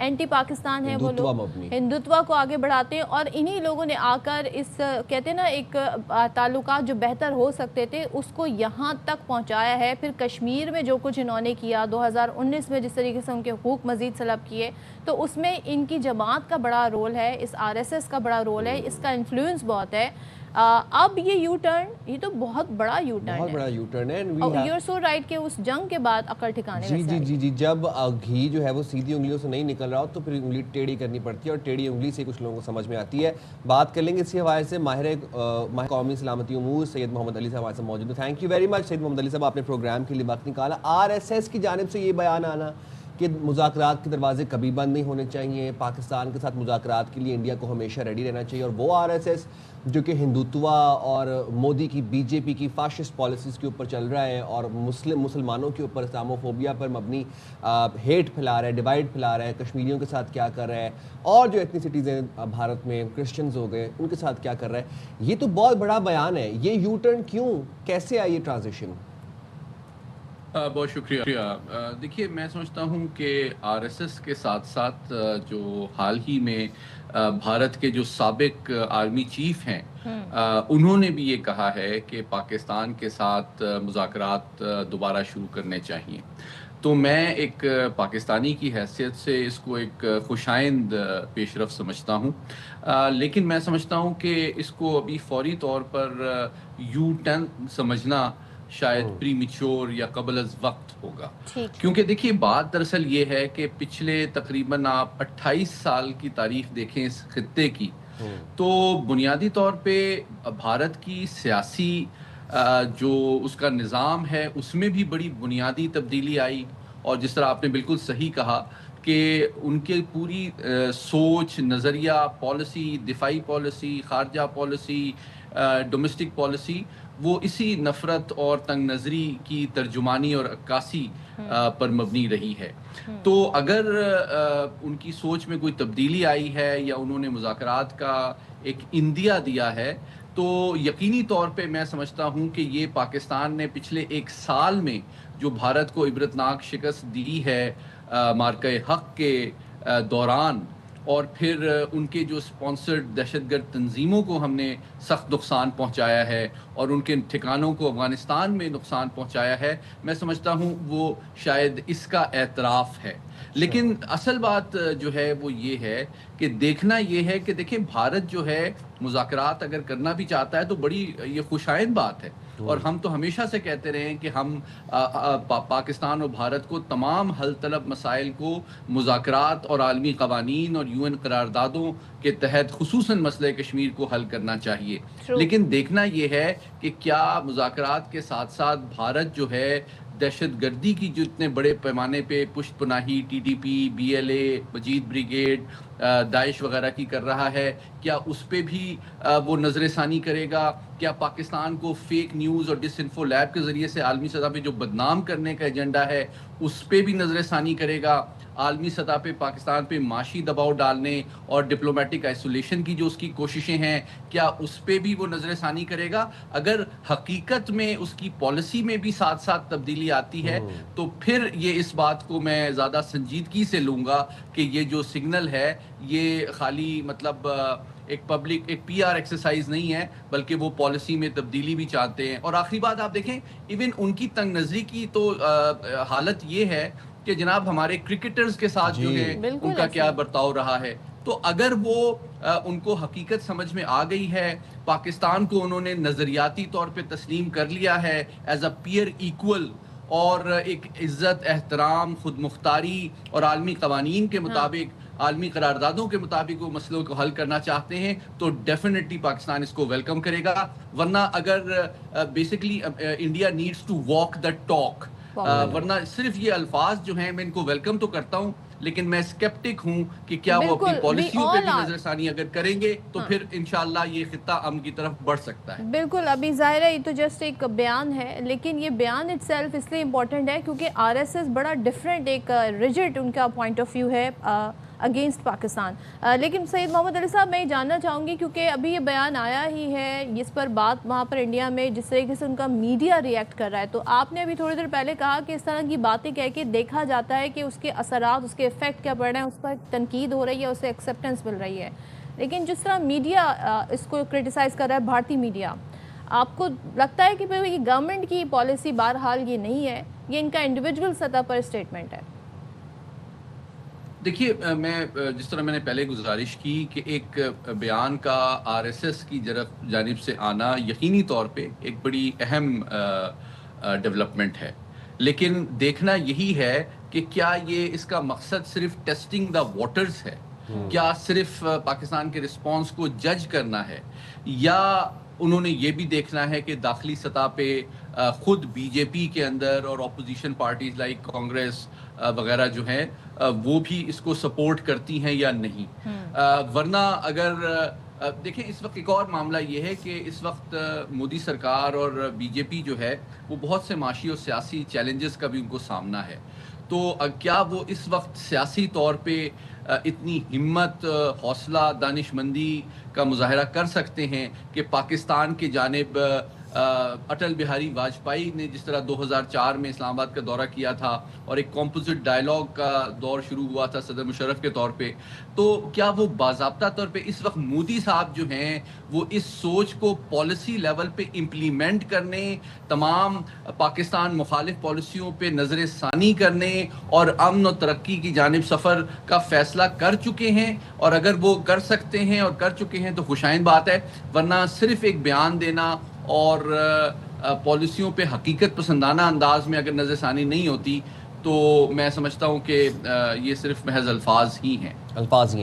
Anti Pakistan ہیں وہ لوگ، مبنی ہندوتوا کو آگے بڑھاتے ہیں، اور انہی لوگوں نے آ کر اس کہتے ہیں نا ایک تعلقات جو بہتر ہو سکتے تھے اس کو یہاں تک پہنچایا ہے۔ پھر کشمیر میں جو کچھ انہوں نے کیا 2019 میں، جس طریقے سے ان کے حقوق مزید سلب کیے، تو اس میں ان کی جماعت کا بڑا رول ہے، اس RSS کا بڑا رول ہے، اس کا انفلوئنس بہت ہے۔ اب یہ یو ٹرن، یہ تو بہت بڑا یو ٹرن ہے، یو آر سو رائٹ کہ اس جنگ کے بعد عقل ٹھکانے میں جی جب گھی جو ہے وہ سیدھی انگلیوں سے نہیں نکل رہا ہو تو پھر انگلی ٹیڑھی کرنی پڑتی ہے، اور ٹیڑھی انگلی سے کچھ لوگوں کو سمجھ میں آتی ہے۔ بات کر لیں گے اسی حوالے سے ماہر قومی سلامتی امور سید محمد علی صاحب ہمارے ساتھ موجود ہیں۔ Thank you very much Syed Muhammad Ali sahab, آپ نے پروگرام کے لیے وقت نکالا۔ RSS کی جانب سے یہ بیان آنا کہ مذاکرات کے دروازے کبھی بند نہیں ہونے چاہیے، پاکستان کے ساتھ مذاکرات کے لیے انڈیا کو ہمیشہ ریڈی رہنا چاہیے، اور وہ RSS جو کہ ہندوتوا اور مودی کی BJP کی فاشسٹ پالیسیز کے اوپر چل رہا ہے، اور مسلمانوں کے اوپر اسلاموفوبیا پر مبنی ہیٹ پھیلا رہا ہے، ڈیوائڈ پھیلا رہا ہے، کشمیریوں کے ساتھ کیا کر رہا ہے، اور جو ایتھنیسٹیز ہیں بھارت میں کرسچنز ہو گئے ان کے ساتھ کیا کر رہا ہے، یہ تو بہت بڑا بیان ہے۔ یہ یو ٹرن کیوں، کیسے آئی یہ ٹرانزیشن؟ بہت شکریہ۔ دیکھیے، میں سمجھتا ہوں کہ RSS کے ساتھ ساتھ جو حال ہی میں بھارت کے جو سابق آرمی چیف ہیں، انہوں نے بھی یہ کہا ہے کہ پاکستان کے ساتھ مذاکرات دوبارہ شروع کرنے چاہیے۔ تو میں ایک پاکستانی کی حیثیت سے اس کو ایک خوش آئند پیش رفت سمجھتا ہوں، لیکن میں سمجھتا ہوں کہ اس کو ابھی فوری طور پر یو ٹرن سمجھنا شاید پری میچور یا قبل از وقت ہوگا، کیونکہ دیکھیے بات دراصل یہ ہے کہ پچھلے تقریباً آپ 28 سال کی تاریخ دیکھیں اس خطے کی، تو بنیادی طور پہ بھارت کی سیاسی جو اس کا نظام ہے اس میں بھی بڑی بنیادی تبدیلی آئی، اور جس طرح آپ نے بالکل صحیح کہا کہ ان کے پوری سوچ، نظریہ، پالیسی، دفاعی پالیسی، خارجہ پالیسی، ڈومیسٹک پالیسی، وہ اسی نفرت اور تنگ نظری کی ترجمانی اور عکاسی پر مبنی رہی ہے۔ تو اگر ان کی سوچ میں کوئی تبدیلی آئی ہے یا انہوں نے مذاکرات کا ایک اندیا دیا ہے، تو یقینی طور پہ میں سمجھتا ہوں کہ یہ پاکستان نے پچھلے ایک سال میں جو بھارت کو عبرتناک شکست دی ہے معرکہ حق کے دوران، اور پھر ان کے جو سپانسرڈ دہشت گرد تنظیموں کو ہم نے سخت نقصان پہنچایا ہے، اور ان کے ٹھکانوں کو افغانستان میں نقصان پہنچایا ہے، میں سمجھتا ہوں وہ شاید اس کا اعتراف ہے۔ لیکن اصل بات جو ہے وہ یہ ہے کہ دیکھنا یہ ہے کہ دیکھیں بھارت جو ہے مذاکرات اگر کرنا بھی چاہتا ہے تو بڑی یہ خوش آئند بات ہے، اور ہم تو ہمیشہ سے کہتے رہے ہیں کہ ہم پاکستان اور بھارت کو تمام حل طلب مسائل کو مذاکرات اور عالمی قوانین اور UN قراردادوں کے تحت خصوصاً مسئلہ کشمیر کو حل کرنا چاہیے۔ لیکن دیکھنا یہ ہے کہ کیا مذاکرات کے ساتھ ساتھ بھارت جو ہے دہشت گردی کی جو اتنے بڑے پیمانے پہ پشت پناہی TTP، BLA، مجید بریگیڈ، داعش وغیرہ کی کر رہا ہے، کیا اس پہ بھی وہ نظر ثانی کرے گا؟ کیا پاکستان کو فیک نیوز اور ڈس انفو لیب کے ذریعے سے عالمی سطح پہ جو بدنام کرنے کا ایجنڈا ہے اس پہ بھی نظر ثانی کرے گا؟ عالمی سطح پہ پاکستان پہ معاشی دباؤ ڈالنے اور ڈپلومیٹک آئسولیشن کی جو اس کی کوششیں ہیں، کیا اس پہ بھی وہ نظر ثانی کرے گا؟ اگر حقیقت میں اس کی پالیسی میں بھی ساتھ ساتھ تبدیلی آتی ہے تو پھر یہ اس بات کو میں زیادہ سنجیدگی سے لوں گا کہ یہ جو سگنل ہے یہ خالی مطلب ایک پبلک ایک PR ایکسرسائز نہیں ہے، بلکہ وہ پالیسی میں تبدیلی بھی چاہتے ہیں۔ اور آخری بات آپ دیکھیں، ایون ان کی تنگ نظری کی تو حالت یہ ہے کہ جناب ہمارے کرکٹرز کے ساتھ جو ہے ان کا کیا برتاؤ رہا ہے، تو اگر وہ ان کو حقیقت سمجھ میں آ گئی ہے، پاکستان کو انہوں نے نظریاتی طور پہ تسلیم کر لیا ہے ایز اے پیئر ایکول، اور ایک عزت، احترام، خود مختاری اور عالمی قوانین کے مطابق، عالمی قراردادوں کے مطابق وہ مسئلوں کو حل کرنا چاہتے ہیں، تو ڈیفینیٹلی پاکستان اس کو ویلکم کرے گا۔ ورنہ اگر basically India needs to walk the talk, ورنہ صرف یہ الفاظ جو ہیں میں ان کو ویلکم تو کرتا ہوں، لیکن میں اسکیپٹک ہوں کہ کیا وہ اپنی پالیسیوں پہ بھی نظر ثانی اگر کریں گے تو پھر انشاءاللہ یہ خطہ امن کی طرف بڑھ سکتا ہے۔ بالکل، ابھی ظاہر ہے یہ تو جسٹ ایک بیان ہے، لیکن یہ بیان اٹ سیلف اس لیے امپورٹنٹ ہے کیونکہ RSS بڑا ڈفرینٹ، ایک ریجڈ ان کا پوائنٹ آف ویو ہے اگینسٹ پاکستان. لیکن سید محمد علی صاحب میں یہ جاننا چاہوں گی کیونکہ ابھی یہ بیان آیا ہی ہے اس پر بات وہاں پر انڈیا میں جس طریقے سے ان کا میڈیا ریئیکٹ کر رہا ہے, تو آپ نے ابھی تھوڑی دیر پہلے کہا کہ اس طرح کی باتیں کہہ کے دیکھا جاتا ہے کہ اس کے اثرات, اس کے افیکٹ کیا پڑ رہے ہیں, اس پر تنقید ہو رہی ہے, اسے ایکسیپٹنس مل رہی ہے. لیکن جس طرح میڈیا اس کو کرٹیسائز کر رہا ہے, بھارتی میڈیا, آپ کو لگتا ہے کہ یہ گورنمنٹ کی پالیسی بہرحال یہ نہیں ہے, یہ ان کا انڈیویجول سطح پر اسٹیٹمنٹ ہے؟ دیکھیے, میں جس طرح میں نے پہلے گزارش کی کہ ایک بیان کا آر ایس ایس کی جانب سے آنا یقینی طور پہ ایک بڑی اہم ڈیولپمنٹ ہے, لیکن دیکھنا یہی ہے کہ کیا یہ اس کا مقصد صرف ٹیسٹنگ دا واٹرز ہے, کیا صرف پاکستان کے رسپانس کو جج کرنا ہے, یا انہوں نے یہ بھی دیکھنا ہے کہ داخلی سطح پہ خود بی جے پی کے اندر اور اپوزیشن پارٹیز لائک کانگریس وغیرہ جو ہیں وہ بھی اس کو سپورٹ کرتی ہیں یا نہیں. ورنہ اگر دیکھیں, اس وقت ایک اور معاملہ یہ ہے کہ اس وقت مودی سرکار اور بی جے پی جو ہے وہ بہت سے معاشی اور سیاسی چیلنجز کا بھی ان کو سامنا ہے. تو کیا وہ اس وقت سیاسی طور پہ اتنی ہمت, حوصلہ, دانش مندی کا مظاہرہ کر سکتے ہیں کہ پاکستان کی جانب اٹل بہاری واجپئی نے جس طرح 2004 میں اسلام آباد کا دورہ کیا تھا اور ایک کمپوزٹ ڈائلاگ کا دور شروع ہوا تھا صدر مشرف کے طور پہ, تو کیا وہ باضابطہ طور پہ اس وقت مودی صاحب جو ہیں وہ اس سوچ کو پالیسی لیول پہ امپلیمنٹ کرنے, تمام پاکستان مخالف پالیسیوں پہ نظر ثانی کرنے اور امن و ترقی کی جانب سفر کا فیصلہ کر چکے ہیں؟ اور اگر وہ کر سکتے ہیں اور کر چکے ہیں تو خوشائند بات ہے, ورنہ صرف ایک بیان دینا اور پالیسیوں پہ حقیقت پسندانہ انداز میں اگر نظر ثانی نہیں ہوتی تو میں سمجھتا ہوں کہ یہ صرف محض الفاظ ہی ہیں.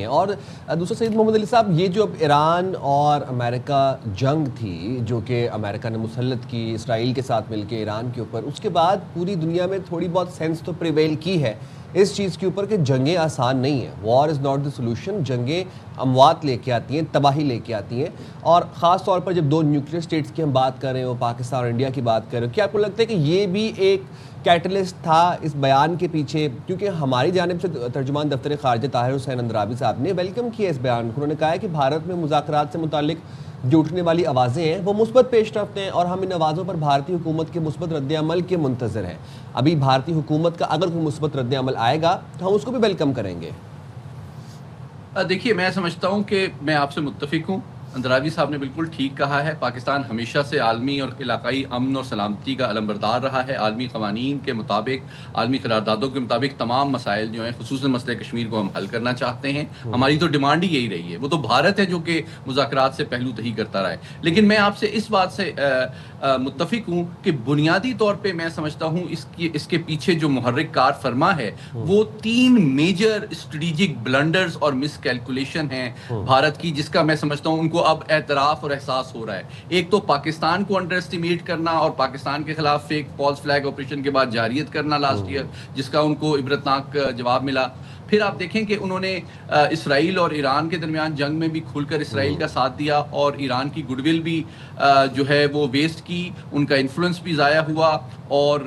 اور دوسرا سید محمد علی صاحب, یہ جو اب ایران اور امریکہ جنگ تھی جو کہ امریکہ نے مسلط کی اسرائیل کے ساتھ مل کے ایران کے اوپر, اس کے بعد پوری دنیا میں تھوڑی بہت سینس تو پریویل کی ہے اس چیز کے اوپر کہ جنگیں آسان نہیں ہیں. وار از ناٹ دی سولوشن. جنگیں اموات لے کے آتی ہیں, تباہی لے کے آتی ہیں, اور خاص طور پر جب دو نیوکلیئر اسٹیٹس کی ہم بات کر رہے ہوں, پاکستان اور انڈیا کی بات کر رہے ہوں, کیا آپ کو لگتا ہے کہ یہ بھی ایک کیٹلسٹ تھا اس بیان کے پیچھے؟ کیونکہ ہماری جانب سے ترجمان دفتر خارجہ طاہر حسین اندرابی صاحب نے ویلکم کیا اس بیان کو. انہوں نے کہا ہے کہ بھارت میں مذاکرات سے متعلق جو اٹھنے والی آوازیں ہیں وہ مثبت پیش رفت ہیں اور ہم ان آوازوں پر بھارتی حکومت کے مثبت رد عمل کے منتظر ہیں. ابھی بھارتی حکومت کا اگر کوئی مثبت رد عمل آئے گا تو ہم اس کو بھی ویلکم کریں گے. دیکھیے, میں سمجھتا ہوں کہ میں آپ سے متفق ہوں. اندرابی صاحب نے بالکل ٹھیک کہا ہے, پاکستان ہمیشہ سے عالمی اور علاقائی امن اور سلامتی کا علمبردار رہا ہے. عالمی قوانین کے مطابق, عالمی قراردادوں کے مطابق تمام مسائل جو ہیں خصوصاً مسئلہ کشمیر کو ہم حل کرنا چاہتے ہیں. ہماری تو ڈیمانڈ ہی یہی رہی ہے. وہ تو بھارت ہے جو کہ مذاکرات سے پہلو تہی کرتا رہا ہے. لیکن میں آپ سے اس بات سے متفق ہوں کہ بنیادی طور پہ میں سمجھتا ہوں اس کے پیچھے جو محرک کار فرما ہے وہ 3 میجر اسٹریٹجک بلنڈرز اور مس کیلکولیشن ہیں بھارت کی, جس کا میں سمجھتا ہوں ان کو اب اعتراف اور احساس ہو رہا ہے. ایک تو پاکستان کو انڈر اسٹیمیٹ کرنا اور پاکستان کے خلاف فیک فالس فلیگ آپریشن کے بعد جارحیت کرنا لاسٹ ایئر, جس کا ان کو عبرتناک جواب ملا. پھر آپ دیکھیں کہ انہوں نے اسرائیل اور ایران کے درمیان جنگ میں بھی کھل کر اسرائیل کا ساتھ دیا اور ایران کی گڈ ول بھی جو ہے وہ ویسٹ کی, ان کا انفلوئنس بھی ضائع ہوا اور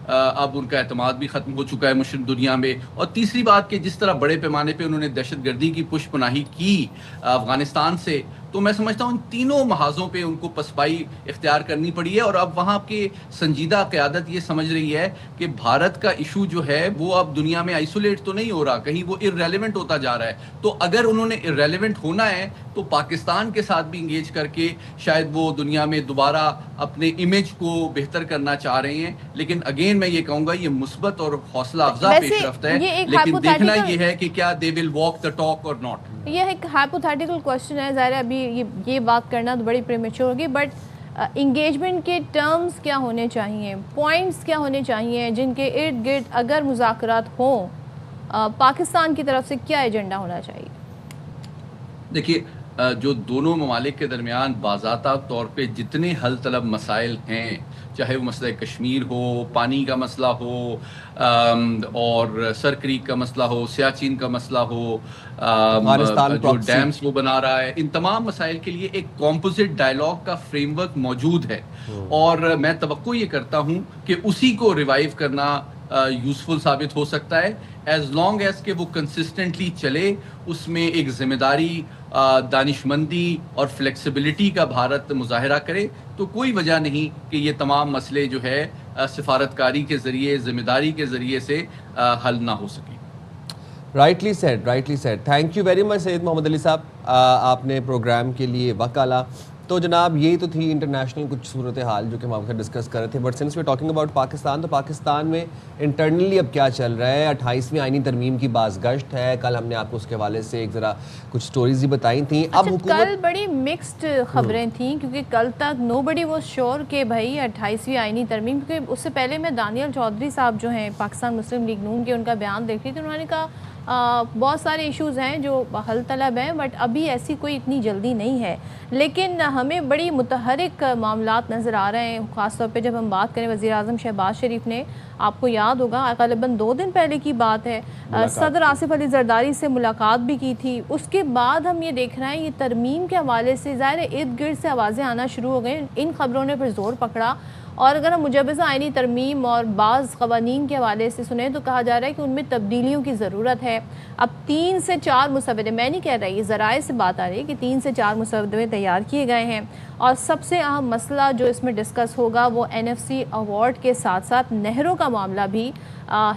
اب ان کا اعتماد بھی ختم ہو چکا ہے مشرق دنیا میں. اور تیسری بات کہ جس طرح بڑے پیمانے پہ انہوں نے دہشت گردی کی پشت پناہی کی افغانستان سے, تو میں سمجھتا ہوں ان تینوں محاذوں پہ ان کو پسپائی اختیار کرنی پڑی ہے. اور اب وہاں کی سنجیدہ قیادت یہ سمجھ رہی ہے کہ بھارت کا ایشو جو ہے وہ اب دنیا میں آئسولیٹ تو نہیں ہو رہا, کہیں وہ ارریلیونٹ ہوتا جا رہا ہے. تو اگر انہوں نے ارریلیونٹ ہونا ہے تو پاکستان کے ساتھ بھی انگیج کر کے شاید وہ دنیا میں دوبارہ اپنے امیج کو بہتر کرنا چاہ رہے ہیں. لیکن اگین میں یہ کہوں گا یہ مثبت اور حوصلہ افزا پیش رفت ہے, لیکن دیکھنا یہ ہے کہ کیا دے ول واک دا ٹاک اور ناٹ. یہ ایک ہائپوتھیٹیکل کوشچن ہے, ظاہر ہے ابھی یہ بات کرنا تو بڑی پریمیچور ہوگی, بٹ انگیجمنٹ کے ٹرمز کیا ہونے چاہیے, پوائنٹس کیا ہونے چاہیے جن کے ارد گرد اگر مذاکرات ہوں, پاکستان کی طرف سے کیا ایجنڈا ہونا چاہیے؟ دیکھیے, جو دونوں ممالک کے درمیان باضابطہ طور پہ جتنے حل طلب مسائل ہیں, چاہے وہ مسئلہ کشمیر ہو, پانی کا مسئلہ ہو, اور سر کریک کا مسئلہ ہو, سیاچین کا مسئلہ ہو, جو ڈیمز وہ بنا رہا ہے, ان تمام مسائل کے لیے ایک کمپوزٹ ڈائلاگ کا فریم ورک موجود ہے. اور میں توقع یہ کرتا ہوں کہ اسی کو ریوائیو کرنا یوزفل ثابت ہو سکتا ہے ایز لانگ ایز کہ وہ کنسسٹنٹلی چلے، اس میں ایک ذمہ داری، دانشمندی اور فلیکسیبلٹی کا بھارت مظاہرہ کرے، تو کوئی وجہ نہیں کہ یہ تمام مسئلے جو ہے سفارتکاری کے ذریعے، ذمہ داری کے ذریعے سے حل نہ ہو سکیں۔ Rightly said thank you very much Syed Muhammad Ali sahab, آپ نے پروگرام کے لیے وقت آلا۔ تو جناب یہی تو تھی انٹرنیشنل کچھ صورتحال جو کہ ہم آپ کے ڈسکس کر رہے تھے، but since we talking about Pakistan, تو پاکستان میں انٹرنلی اب کیا چل رہا ہے؟ 28ویں آئینی ترمیم کی بازگشت ہے، کل ہم نے آپ کو اس کے حوالے سے ایک ذرا کچھ سٹوریز ہی بتائی تھیں۔ اب کل بڑی مکسڈ خبریں تھیں، کیونکہ کل تک نو بڈی واز شیور کہ بھائی 28ویں آئینی ترمیم، کیونکہ اس سے پہلے میں دانیال چودھری صاحب جو ہیں پاکستان مسلم لیگ نون کے، ان کا بیان دیکھ رہی تھی، انہوں نے کہا بہت سارے ایشوز ہیں جو حل طلب ہیں، بٹ ابھی ایسی کوئی اتنی جلدی نہیں ہے، لیکن ہمیں بڑی متحرک معاملات نظر آ رہے ہیں، خاص طور پہ جب ہم بات کریں وزیر اعظم شہباز شریف نے، آپ کو یاد ہوگا غالباً 2 دن پہلے کی بات ہے، صدر آصف علی زرداری سے ملاقات بھی کی تھی۔ اس کے بعد ہم یہ دیکھ رہے ہیں یہ ترمیم کے حوالے سے ظاہر ارد گرد سے آوازیں آنا شروع ہو گئیں، ان خبروں نے پھر زور پکڑا، اور اگر ہم مجوزہ آئینی ترمیم اور بعض قوانین کے حوالے سے سنیں تو کہا جا رہا ہے کہ ان میں تبدیلیوں کی ضرورت ہے۔ اب 3 سے 4 مسودے، میں نہیں کہہ رہی، یہ ذرائع سے بات آ رہی ہے کہ 3 سے 4 مسودے تیار کیے گئے ہیں، اور سب سے اہم مسئلہ جو اس میں ڈسکس ہوگا وہ NFC ایوارڈ کے ساتھ ساتھ نہروں کا معاملہ بھی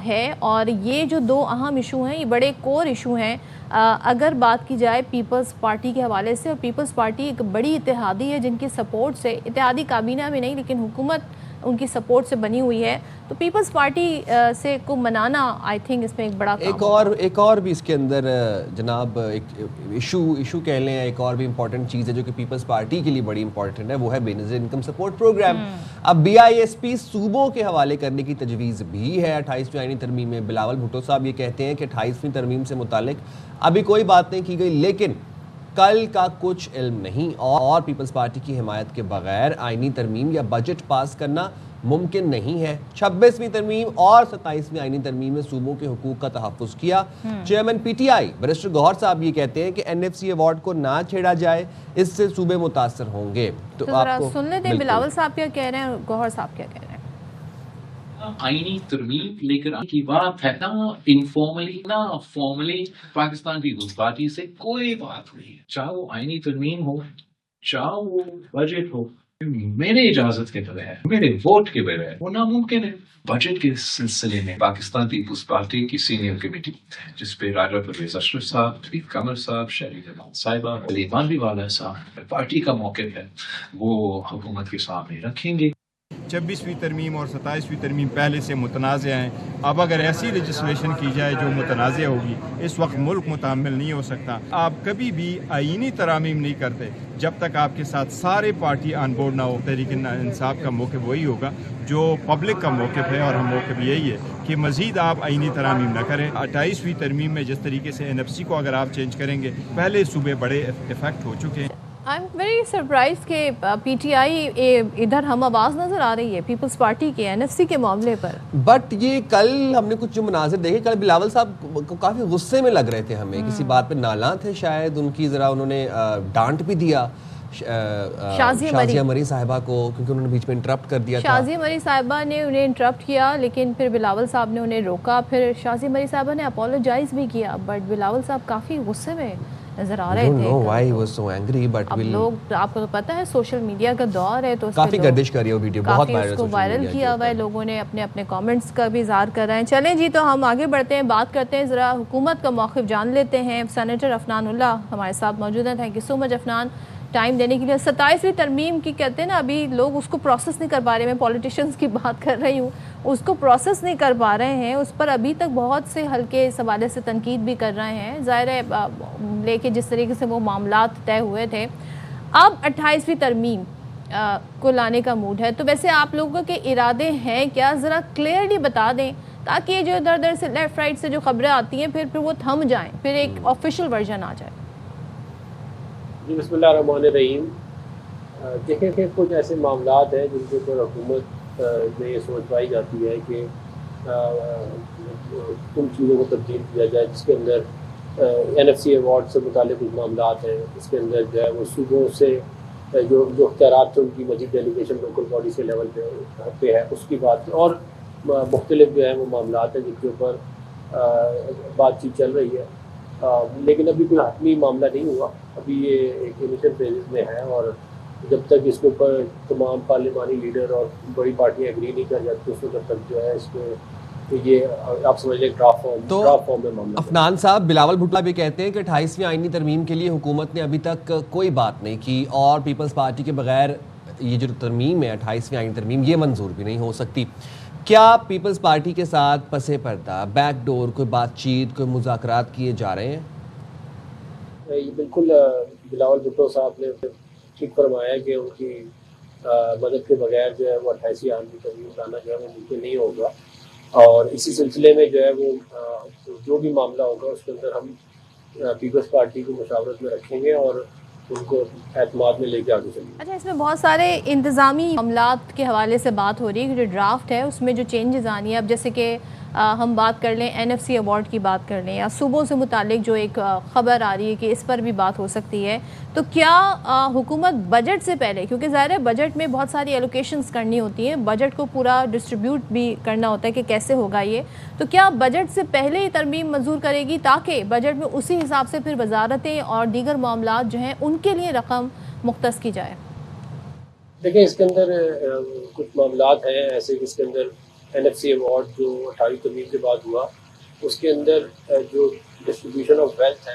ہے، اور یہ جو 2 اہم ایشو ہیں یہ بڑے کور ایشو ہیں۔ اگر بات کی جائے پیپلز پارٹی کے حوالے سے، اور پیپلز پارٹی ایک بڑی اتحادی ہے جن کی سپورٹ سے، اتحادی کابینہ میں نہیں لیکن حکومت ان کی سپورٹ سے بنی ہوئی ہے، تو پیپلز پارٹی سے کو منانا آئی تھنک اس میں ایک بڑا کام ایک اور بھی اس کے اندر جناب ایک ایشو کہہ لیں، ایک اور بھی امپورٹنٹ چیز ہے جو کہ پیپلز پارٹی کے لیے بڑی امپورٹنٹ ہے، وہ ہے بے نظیر انکم سپورٹ پروگرام۔ اب BISP صوبوں کے حوالے کرنے کی تجویز بھی ہے 28ویں آئینی ترمیم میں۔ بلاول بھٹو صاحب یہ کہتے ہیں کہ 28ویں ترمیم سے متعلق ابھی کوئی بات نہیں کی گئی، لیکن کل کا کچھ علم نہیں، اور پیپلز پارٹی کی حمایت کے بغیر آئینی ترمیم یا بجٹ پاس کرنا ممکن نہیں ہے۔ 26ویں ترمیم اور 27ویں آئینی ترمیم میں صوبوں کے حقوق کا تحفظ کیا۔ چیئرمین PTI بیرسٹر گوہر صاحب یہ کہتے ہیں کہ NFC ایوارڈ کو نہ چھیڑا جائے، اس سے صوبے متاثر ہوں گے۔ تو آپ کو سن لیتے ہیں بلاول صاحب کیا کہہ رہے ہیں، گوہر صاحب کیا کہہ رہے ہیں۔ آئینی ترمیم لے کر کی بات ہے، نہ انفارملی نہ فارملی پاکستان پیپلز پارٹی سے کوئی بات نہیں ہے، چاہے وہ آئینی ترمیم ہو، چاہے وہ بجٹ ہو، میرے اجازت کے بغیر، میرے ووٹ کے بغیر وہ ناممکن ہے۔ بجٹ کے سلسلے میں پاکستان پیپلز پارٹی کی سینئر کمیٹی جس پہ راجہ پرویز اشرف صاحب، طریق قمر صاحب، شہری جمال صاحبہ، علی مانوی والا صاحب، پارٹی کا موقف ہے وہ حکومت کے سامنے رکھیں گے۔ 26ویں ترمیم اور 27ویں ترمیم پہلے سے متنازع ہیں، اب اگر ایسی لیجسلیشن کی جائے جو متنازع ہوگی، اس وقت ملک متحمل نہیں ہو سکتا۔ آپ کبھی بھی آئینی ترامیم نہیں کرتے جب تک آپ کے ساتھ سارے پارٹی آن بورڈ نہ ہو۔ تحریک انصاف کا موقف وہی ہوگا جو پبلک کا موقف ہے، اور ہم موقف یہی ہے کہ مزید آپ آئینی ترامیم نہ کریں۔ 28ویں ترمیم میں جس طریقے سے NFC کو اگر آپ چینج کریں گے، پہلے صوبے بڑے افیکٹ ہو چکے ہیں۔ آئی ایم ویری سرپرائز کہ PTI ادھر ہم آواز نظر آ رہی ہے پیپلز پارٹی کے NFC کے معاملے پر، بٹ یہ کل ہم نے کچھ جو مناظر دیکھے، کل بلاول صاحب کو کافی غصے میں لگ رہے تھے، ہمیں کسی بات پہ نالاں تھے شاید، ان کی ذرا انہوں نے ڈانٹ بھی دیا شازیہ مری صاحبہ کو، کیونکہ انہوں نے بیچ میں انٹرپٹ کر دیا تھا۔ شازیہ مری صاحبہ نے انہیں انٹرپٹ کیا، لیکن پھر بلاول صاحب نے انہیں روکا، پھر شازیہ مری صاحبہ نے اپولوجائز بھی کیا، بٹ بلاول صاحب کافی غصے میں نظر آ رہے تھے۔ اب لوگ، آپ کو تو پتہ ہے سوشل میڈیا کا دور ہے، تو کافی گردش کر رہی ہے وہ ویڈیو، بہت اس کو وائرل کیا ہوا ہے، لوگوں نے اپنے اپنے کامنٹس کا بھی اظہار کر رہے ہیں۔ چلیں جی، تو ہم آگے بڑھتے ہیں، بات کرتے ہیں، ذرا حکومت کا موقف جان لیتے ہیں۔ سینیٹر عفنان اللہ ہمارے ساتھ موجود ہیں، thank you so much Afnan time دینے کے لیے۔ 27ویں ترمیم کی کہتے ہیں نا، ابھی لوگ اس کو پروسیس نہیں کر پا رہے، میں پولیٹیشنز کی بات کر رہی ہوں، اس کو پروسیس نہیں کر پا رہے ہیں، اس پر ابھی تک بہت سے ہلکے اس حوالے سے تنقید بھی کر رہے ہیں، ظاہر ہے لے کے جس طریقے سے وہ معاملات طے ہوئے تھے۔ اب 28ویں ترمیم کو لانے کا موڈ ہے، تو ویسے آپ لوگوں کے ارادے ہیں کیا؟ ذرا کلیئرلی بتا دیں تاکہ یہ جو ادھر ادھر سے لیفٹ رائٹ سے جو خبریں آتی ہیں پھر وہ تھم جائیں، پھر ایک آفیشیل ورژن آ جائے۔ جی بسم اللہ الرحمن الرحیم۔ دیکھیں کہ کچھ ایسے معاملات ہیں جن کے اوپر حکومت میں یہ سوچ پائی جاتی ہے کہ ان چیزوں کو تبدیل کیا جائے، جس کے اندر NFC ایوارڈ سے متعلق کچھ معاملات ہیں، اس کے اندر جو ہے وہ صوبوں سے جو اختیارات ہیں ان کی مزید ڈیلیگیشن لوکل باڈی سے لیول پہ ہے، اس کی بات، اور مختلف جو ہے وہ معاملات ہیں جن کے اوپر بات چیت چل رہی ہے، لیکن ابھی کوئی حتمی معاملہ نہیں ہوا. ابھی یہ ایک انیشل فیزز میں ہے، اور جب تک اس کے اوپر تمام پارلیمانی لیڈر اور بڑی پارٹیاں ایگری نہیں کر جاتی اس وقت تک جو ہے اس کو یہ آپ سمجھ لیں ڈرافٹ فارم میں معاملہ. افنان صاحب، بلاول بھٹو بھی کہتے ہیں کہ 28ویں آئینی ترمیم کے لیے حکومت نے ابھی تک کوئی بات نہیں کی، اور پیپلز پارٹی کے بغیر یہ جو ترمیم ہے 28ویں آئینی ترمیم یہ منظور بھی نہیں ہو سکتی. کیا پیپلز پارٹی کے ساتھ پسے پردہ بیک ڈور کوئی بات چیت، کوئی مذاکرات کیے جا رہے ہیں؟ یہ بالکل بلاول بھٹو صاحب نے ٹھیک فرمایا کہ ان کی مدد کے بغیر جو ہے وہ 28ویں آئینی ترمیم لانا جو ہے وہ ممکن نہیں ہوگا، اور اسی سلسلے میں جو ہے وہ جو بھی معاملہ ہوگا اس کے اندر ہم پیپلز پارٹی کو مشاورت میں رکھیں گے اور ان کو اعتماد میں لے کے آگے چلیں گے. اچھا، اس میں بہت سارے انتظامی معاملات کے حوالے سے بات ہو رہی ہے کہ جو ڈرافٹ ہے اس میں جو چینجز آنی ہے، اب جیسے کہ ہم بات کر لیں NFC ایوارڈ کی بات کر لیں، یا صوبوں سے متعلق جو ایک خبر آ رہی ہے کہ اس پر بھی بات ہو سکتی ہے، تو کیا حکومت بجٹ سے پہلے، کیونکہ ظاہر ہے بجٹ میں بہت ساری ایلوکیشنز کرنی ہوتی ہیں، بجٹ کو پورا ڈسٹریبیوٹ بھی کرنا ہوتا ہے کہ کیسے ہوگا یہ، تو کیا بجٹ سے پہلے ہی ترمیم منظور کرے گی تاکہ بجٹ میں اسی حساب سے پھر وزارتیں اور دیگر معاملات جو ہیں ان کے لیے رقم مختص کی جائے؟ دیکھیں، اس کے اندر کچھ معاملات ہیں ایسے کہ اس کے اندر NFC ایوارڈ جو 28 ترمیم کے بعد ہوا، اس کے اندر جو ڈسٹریبیوشن آف ویلتھ ہے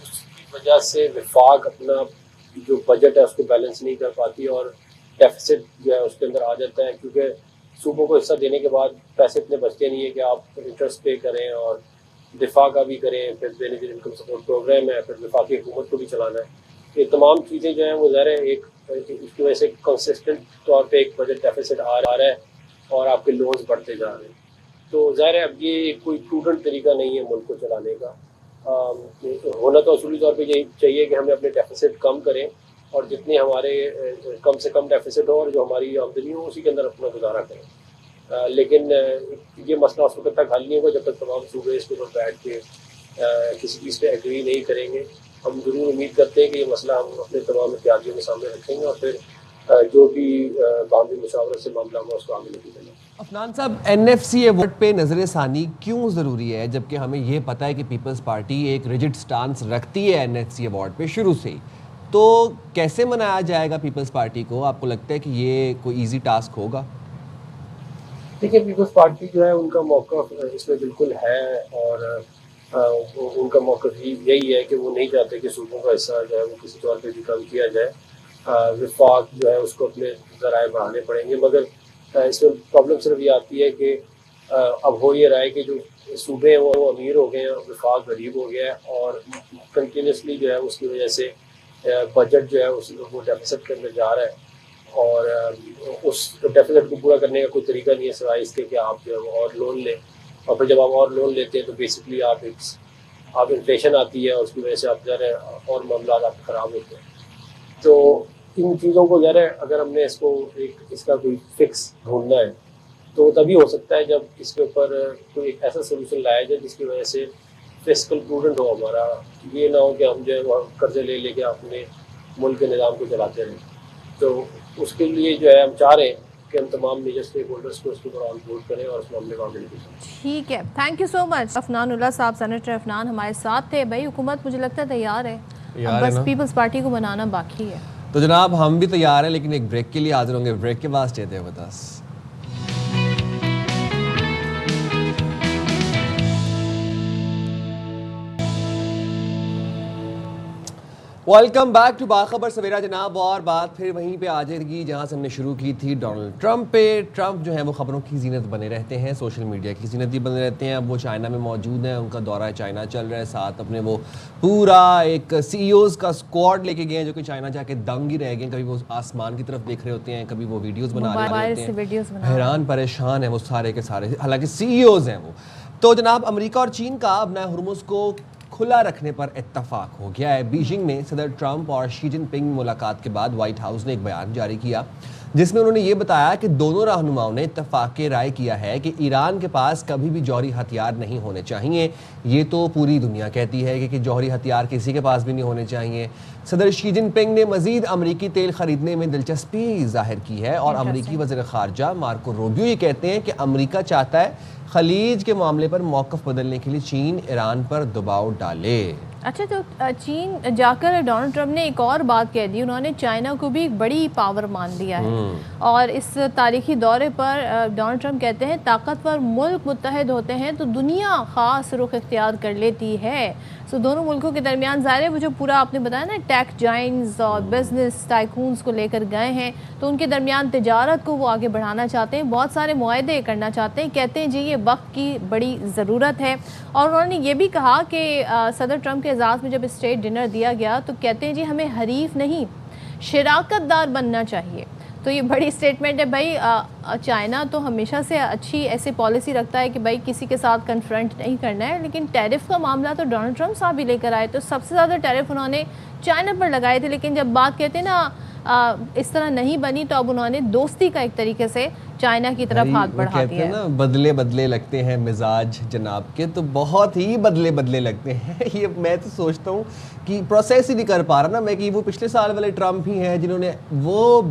اس کی وجہ سے وفاق اپنا جو بجٹ ہے اس کو بیلنس نہیں کر پاتی، اور ڈیفیسٹ جو ہے اس کے اندر آ جاتا ہے، کیونکہ صوبوں کو حصہ دینے کے بعد پیسے اتنے بچتے نہیں ہیں کہ آپ انٹرسٹ پے کریں اور دفاع کا بھی کریں، پھر بینیفٹ انکم سپورٹ پروگرام ہے، پھر وفاقی حکومت کو بھی چلانا ہے. یہ تمام چیزیں جو ہیں وہ ظاہر ہے ایک اس کی وجہ سے کنسسٹنٹ طور پہ ایک بجٹ ڈیفیسٹ آ رہا ہے اور آپ کے لونز بڑھتے جا رہے ہیں. تو ظاہر ہے اب یہ کوئی پروڈنٹ طریقہ نہیں ہے ملک کو چلانے کا. ہونا تو اصولی طور پہ یہی چاہیے کہ ہمیں اپنے ڈیفیسٹ کم کریں، اور جتنے ہمارے کم سے کم ڈیفیسٹ ہو اور جو ہماری آمدنی ہو اسی کے اندر اپنا گزارا کریں. لیکن یہ مسئلہ اس وقت تک حل نہیں ہوگا جب تک تمام صوبے اس کے اوپر بیٹھ کے کسی چیز پہ ایگری نہیں کریں گے. ہم ضرور امید کرتے ہیں کہ یہ مسئلہ ہم اپنے تمام اتحادیوں کے سامنے رکھیں گے، اور پھر جو بھی باہمی مشاورت سے معاملہ ہوا اس کو آگے لے کے چلیں گے. افنان صاحب، NFC ایوارڈ پہ نظر ثانی کیوں ضروری ہے، جبکہ ہمیں یہ پتہ ہے کہ پیپلز پارٹی ایک ریجڈ سٹانس رکھتی ہے NFC ایوارڈ پہ شروع سے ہی، تو کیسے منایا جائے گا پیپلز پارٹی کو؟ آپ کو لگتا ہے کہ یہ کوئی ایزی ٹاسک ہوگا؟ دیکھیے، پیپلز پارٹی جو ہے ان کا موقف اس میں بالکل ہے، اور ان کا موقف یہی ہے کہ وہ نہیں چاہتے کہ صوبوں کا حصہ جو ہے وہ کسی طور پہ بھی کم کیا جائے. وفاق جو ہے اس کو اپنے ذرائع بڑھانے پڑیں گے، مگر اس میں پرابلم صرف یہ آتی ہے کہ اب ہو یہ رہا ہے کہ جو صوبے ہیں وہ امیر ہو گئے ہیں، وفاق غریب ہو گیا ہے، اور کنٹینیوسلی جو ہے اس کی وجہ سے بجٹ جو ہے اس وہ ڈیفیسٹ کے اندر جا رہا ہے، اور اس ڈیفیسٹ کو پورا کرنے کا کوئی طریقہ نہیں ہے سوائے اس کے کہ آپ جو ہے وہ اور لون لیں، اور پھر جب آپ اور لون لیتے ہیں تو بیسکلی آپ انفلیشن آتی ہے، اور اس کی وجہ سے آپ ذرا اور معاملات آپ خراب ہوتے ہیں. تو ان چیزوں کو ذرا اگر ہم نے اس کا کوئی فکس ڈھونڈنا ہے تو تبھی ہو سکتا ہے جب اس کے اوپر کوئی ایک ایسا سولوشن لایا جائے جس کی وجہ سے فسکل پروڈنٹ ہو ہمارا. یہ نہ ہو کہ ہم جو ہے وہ قرضے لے لے کے اپنے ملک کے نظام کو چلاتے رہیں. تو اس کے لیے جو ہے ہم چاہ رہے ہیں کہ ہم تمام میجر اسٹیک ہولڈرس کو اس کے اوپر آن بورڈ کریں اور اس معاملے کو آگے لے کے چلیں. ٹھیک ہے، تھینک یو سو مچ افنان اللہ صاحب. سینیٹر افنان ہمارے ساتھ تھے. بھائی حکومت مجھے لگتا ہے تیار ہے، بس پیپلز پارٹی کو بنانا باقی ہے. تو جناب ہم بھی تیار ہیں، لیکن ایک بریک کے لیے حاضر ہوں گے. بریک کے بعد stay there with us. Welcome back to Bakhabar Savera جناب. اور بات پھر وہیں پہ آ جائے گی جہاں سے ہم نے شروع کی تھی، ڈونلڈ ٹرمپ پہ. ٹرمپ جو ہے وہ خبروں کی زینت بنے رہتے ہیں، سوشل میڈیا کی زینت بھی بنے رہتے ہیں. اب وہ چائنا میں موجود ہیں، ان کا دورہ چائنا چل رہا ہے، ساتھ اپنے وہ پورا ایک CEOs کا اسکواڈ لے کے گئے ہیں جو کہ چائنا جا کے دنگ ہی رہ گئے ہیں. کبھی وہ آسمان کی طرف دیکھ رہے ہوتے ہیں، کبھی وہ ویڈیوز بنا رہے ہوتے ہیں، حیران پریشان ہیں وہ سارے کے سارے، حالانکہ CEOs ہیں وہ. تو جناب امریکہ اور چین کا اب نئے ہرمز کو کھلا رکھنے پر اتفاق ہو گیا ہے. بیجنگ میں صدر ٹرمپ اور شی جن پنگ ملاقات کے بعد وائٹ ہاؤس نے ایک بیان جاری کیا جس میں انہوں نے یہ بتایا کہ دونوں رہنماؤں نے اتفاق رائے کیا ہے کہ ایران کے پاس کبھی بھی جوہری ہتھیار نہیں ہونے چاہیے. یہ تو پوری دنیا کہتی ہے کہ جوہری ہتھیار کسی کے پاس بھی نہیں ہونے چاہیے. صدر شی جن پنگ نے مزید امریکی تیل خریدنے میں دلچسپی ظاہر کی ہے اور امریکی وزیر خارجہ مارکو روبیو یہ کہتے ہیں کہ امریکہ چاہتا ہے خلیج کے معاملے پر موقف بدلنے کے لیے چین ایران پر دباؤ ڈالے. اچھا، تو چین جا کر ڈونلڈ ٹرمپ نے ایک اور بات کہہ دی، انہوں نے چائنا کو بھی ایک بڑی پاور مان لیا ہے اور اس تاریخی دورے پر ڈونلڈ ٹرمپ کہتے ہیں طاقتور ملک متحد ہوتے ہیں تو دنیا خاص رخ اختیار کر لیتی ہے. سو دونوں ملکوں کے درمیان ظاہر ہے وہ جو پورا آپ نے بتایا نا ٹیک جائنٹس اور بزنس ٹائکونز کو لے کر گئے ہیں تو ان کے درمیان تجارت کو وہ آگے بڑھانا چاہتے ہیں، بہت سارے معاہدے کرنا چاہتے ہیں. کہتے ہیں جی یہ وقت کی بڑی ضرورت ہے. اور انہوں نے یہ بھی کہا کہ صدر ٹرمپ کے اعزاز میں جب اسٹیٹ ڈنر دیا گیا تو کہتے ہیں جی ہمیں حریف نہیں شراکت دار بننا چاہیے. تو یہ بڑی اسٹیٹمنٹ ہے. بھائی چائنا تو ہمیشہ سے اچھی ایسی پالیسی رکھتا ہے کہ بھائی کسی کے ساتھ کنفرنٹ نہیں کرنا ہے، لیکن ٹیرف کا معاملہ تو ڈونلڈ ٹرمپ صاحب بھی لے کر آئے تو سب سے زیادہ ٹیرف انہوں نے چائنا پر لگائے تھے. لیکن جب بات کہتے ہیں نا اس طرح نہیں بنی تو اب انہوں نے دوستی کا ایک طریقے سے چائنا کی طرف ہاتھ بڑھا دیا ہے. بدلے بدلے لگتے ہیں مزاج جناب کے، تو بہت ہی بدلے بدلے لگتے ہیں. یہ میں تو سوچتا ہوں کہ پروسیس ہی نہیں کر پا رہا نا میں کہ وہ پچھلے سال والے ٹرمپ ہی ہیں جنہوں نے وہ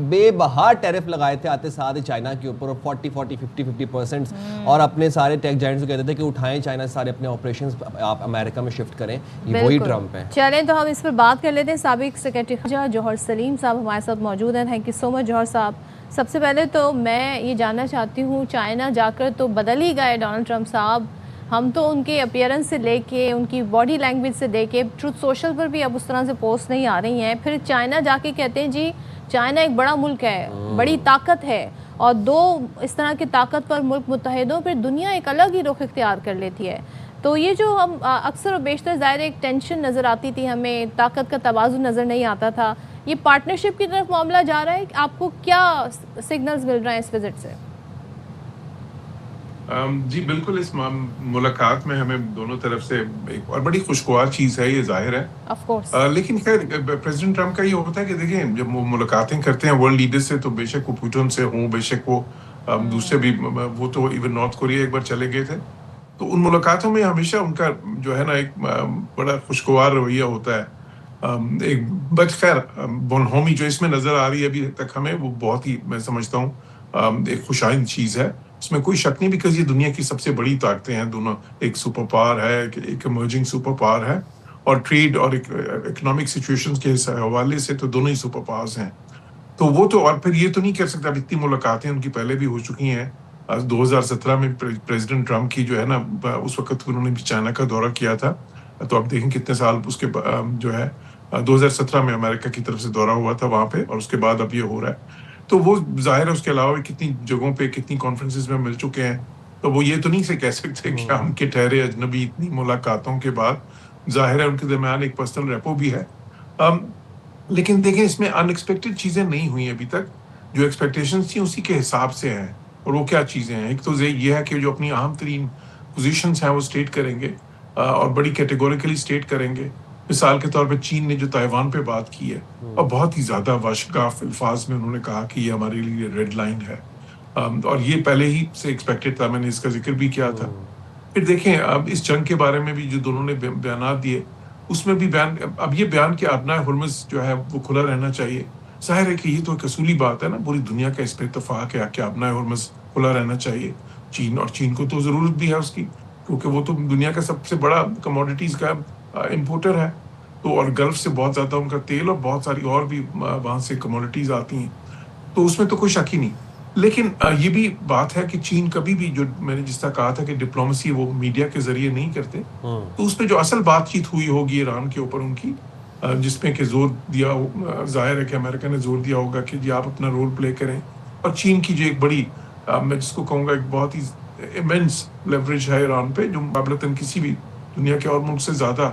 بے بہا ٹیرف لگائے تھے آتے ساتھ چائنا کے اوپر 40-50% اور اپنے سارے ٹیک جائنٹس کو کہتے تھے کہ اٹھائیں چائنا سارے اپنے آپریشنز آپ امریکہ میں شفٹ کریں. یہ وہی ٹرمپ ہیں. چلیں تو ہم اس پر بات کر لیتے ہیں. سابق سیکرٹری خارجہ جوہر سلیم صاحب ہمارے ساتھ موجود ہیں. تھینک یو سو مچ جوہر صاحب. سب سے پہلے تو میں یہ جاننا چاہتی ہوں چائنا جا کر تو بدل ہی گئے ڈونلڈ ٹرمپ صاحب. ہم تو ان کے اپیئرنس سے لے کے ان کی باڈی لینگویج سے لے کے ٹروتھ سوشل پر بھی اب اس طرح سے پوسٹ نہیں آ رہی ہیں. پھر چائنا جا کے کہتے ہیں جی چائنا ایک بڑا ملک ہے، بڑی طاقت ہے اور دو اس طرح کے طاقتور ملک متحد ہوں پھر دنیا ایک الگ ہی رخ اختیار کر لیتی ہے. تو یہ جو ہم اکثر و بیشتر ظاہر ایک ٹینشن نظر آتی تھی، ہمیں طاقت کا توازن نظر نہیں آتا تھا، یہ پارٹنرشپ کی طرف معاملہ جا رہا ہے. آپ کو کیا سگنلز مل رہے ہیں اس وزٹ سے؟ جی بالکل، اس ملاقات میں ہمیں دونوں طرف سے ایک اور بڑی خوشگوار چیز ہے، یہ ظاہر ہے. لیکن خیر پریزیڈنٹ ٹرمپ کا یہ ہوتا ہے کہ دیکھیں جب وہ ملاقاتیں کرتے ہیں ورلڈ لیڈر سے تو بے شک وہ پوٹن سے ہوں، بے شک وہ دوسرے بھی، وہ تو ایون نارتھ کوریا ایک بار چلے گئے تھے، تو ان ملاقاتوں میں ہمیشہ ان کا جو ہے نا ایک بڑا خوشگوار رویہ ہوتا ہے. ایک بٹ خیر بونہومی جو اس میں نظر آ رہی ہے ابھی تک ہمیں، وہ بہت ہی میں سمجھتا ہوں ایک خوشائند چیز ہے. اس میں کوئی شک نہیں، بیکاز یہ دنیا کی سب سے بڑی طاقتیں ہیں دونوں. ایک سپر پاور ہے، ایک ایمرجنگ سپر پاور ہے، اور ٹریڈ اور اکنامک سچویشنز کے حوالے سے تو دونوں ہی سپر پاورز ہیں. تو وہ تو، اور پھر یہ تو نہیں کہہ سکتا، اب اتنی ملاقاتیں ان کی پہلے بھی ہو چکی ہیں. 2017 میں پریزیڈنٹ ٹرمپ کی جو ہے نا، اس وقت انہوں نے بھی چائنا کا دورہ کیا تھا، تو اب دیکھیں کتنے سال اس کے جو ہے 2017 میں امریکہ کی طرف سے دورہ ہوا تھا وہاں پہ، اور اس کے بعد اب یہ ہو رہا ہے. تو وہ ظاہر ہے اس کے علاوہ کتنی جگہوں پہ کتنی کانفرنسز میں مل چکے ہیں، تو وہ یہ تو نہیں سے کہہ سکتے کہ ہم کے ٹھہرے اجنبی اتنی ملاقاتوں کے بعد. ظاہر ہے ان کے درمیان ایک پرسنل ریپو بھی ہے. لیکن دیکھیں اس میں ان ایکسپیکٹڈ چیزیں نہیں ہوئی ابھی تک. جو ایکسپیکٹیشنز تھیں اسی کے حساب سے ہیں. اور وہ کیا چیزیں ہیں؟ ایک تو یہ ہے کہ جو اپنی اہم ترین پوزیشنز ہیں وہ اسٹیٹ کریں گے، اور بڑی کیٹیگوریکلی اسٹیٹ کریں گے. مثال کے طور پہ چین نے جو تائیوان پہ بات کی ہے، اور بہت ہی زیادہ واشگاف الفاظ میں انہوں نے کہا کہ یہ ہمارے لیے ریڈ لائن ہے، اور یہ پہلے ہی سے ایکسپیکٹڈ تھا، میں نے اس کا ذکر بھی کیا تھا. پھر دیکھیں اب اس جنگ کے بارے میں بھی جو دونوں نے بیانات دیے، اس میں بھی اب یہ بیان کہ ابنائے ہرمز جو ہے وہ کھلا رہنا چاہیے. ظاہر ہے کہ یہ تو ایک اصولی بات ہے نا، پوری دنیا کا اس پہ اتفاق ہے کہ ابنائے ہرمز کھلا رہنا چاہیے. چین کو تو ضرورت بھی ہے اس کی، کیونکہ وہ تو دنیا کا سب سے بڑا کموڈیٹیز کا امپورٹر ہے، تو اور گلف سے بہت زیادہ ان کا تیل اور بہت ساری اور بھی وہاں سے کموڈیٹیز آتی ہیں، تو اس میں تو کوئی شک ہی نہیں. لیکن یہ بھی بات ہے کہ چین کبھی بھی، جو میں نے جس طرح کہا تھا کہ ڈپلومیسی وہ میڈیا کے ذریعے نہیں کرتے، تو اس پہ جو اصل بات چیت ہوئی ہوگی ایران کے اوپر ان کی، جس میں کہ زور دیا، ظاہر ہے کہ امریکہ نے زور دیا ہوگا کہ جی آپ اپنا رول پلے کریں، اور چین کی جو ایک بڑی، میں جس کو کہوں گا ایک بہت ہی ایمنس لیوریج ہے ایران پہ، جو مقابلتاً کسی بھی دنیا کے اور ملک سے زیادہ،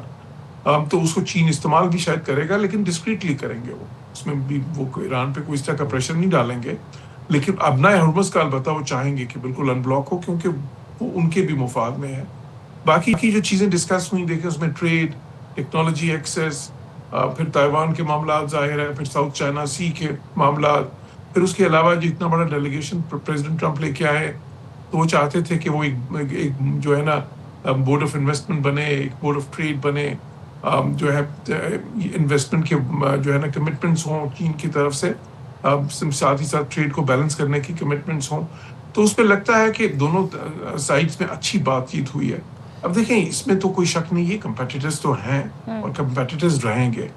تو اس کو چین استعمال بھی شاید کرے گا، لیکن ڈسکریٹلی کریں گے. وہ اس میں بھی وہ ایران پہ کوئی اس طرح کا پریشر نہیں ڈالیں گے. لیکن ابنائے ہرمز کا البتہ وہ چاہیں گے کہ بالکل ان بلاک ہو، کیونکہ وہ ان کے بھی مفاد میں ہے. باقی کی جو چیزیں ڈسکس ہوئی دیکھیں اس میں ٹریڈ، ٹیکنالوجی ایکسیس، پھر تائیوان کے معاملات ظاہر ہے، پھر ساؤتھ چائنا سی کے معاملات، پھر اس کے علاوہ جو اتنا بڑا ڈیلیگیشن پریزیڈنٹ ٹرمپ لے کے آئے تو وہ چاہتے تھے کہ وہ ایک جو ہے نا بورڈ آف انویسٹمنٹ بنے, ایک بورڈ آف ٹریڈ بنے, جو ہے انویسٹمنٹ کے جو ہے نا کمٹمنٹس ہوں چین کی طرف سے, ساتھ ہی ساتھ ٹریڈ کو بیلنس کرنے کی کمٹمنٹس ہوں. تو اس پہ لگتا ہے کہ دونوں سائڈز میں اچھی بات چیت ہوئی ہے. اب دیکھیں اس میں تو کوئی شک نہیں ہے, کمپیٹیٹرز تو ہیں اور کمپیٹیٹرز رہیں گے,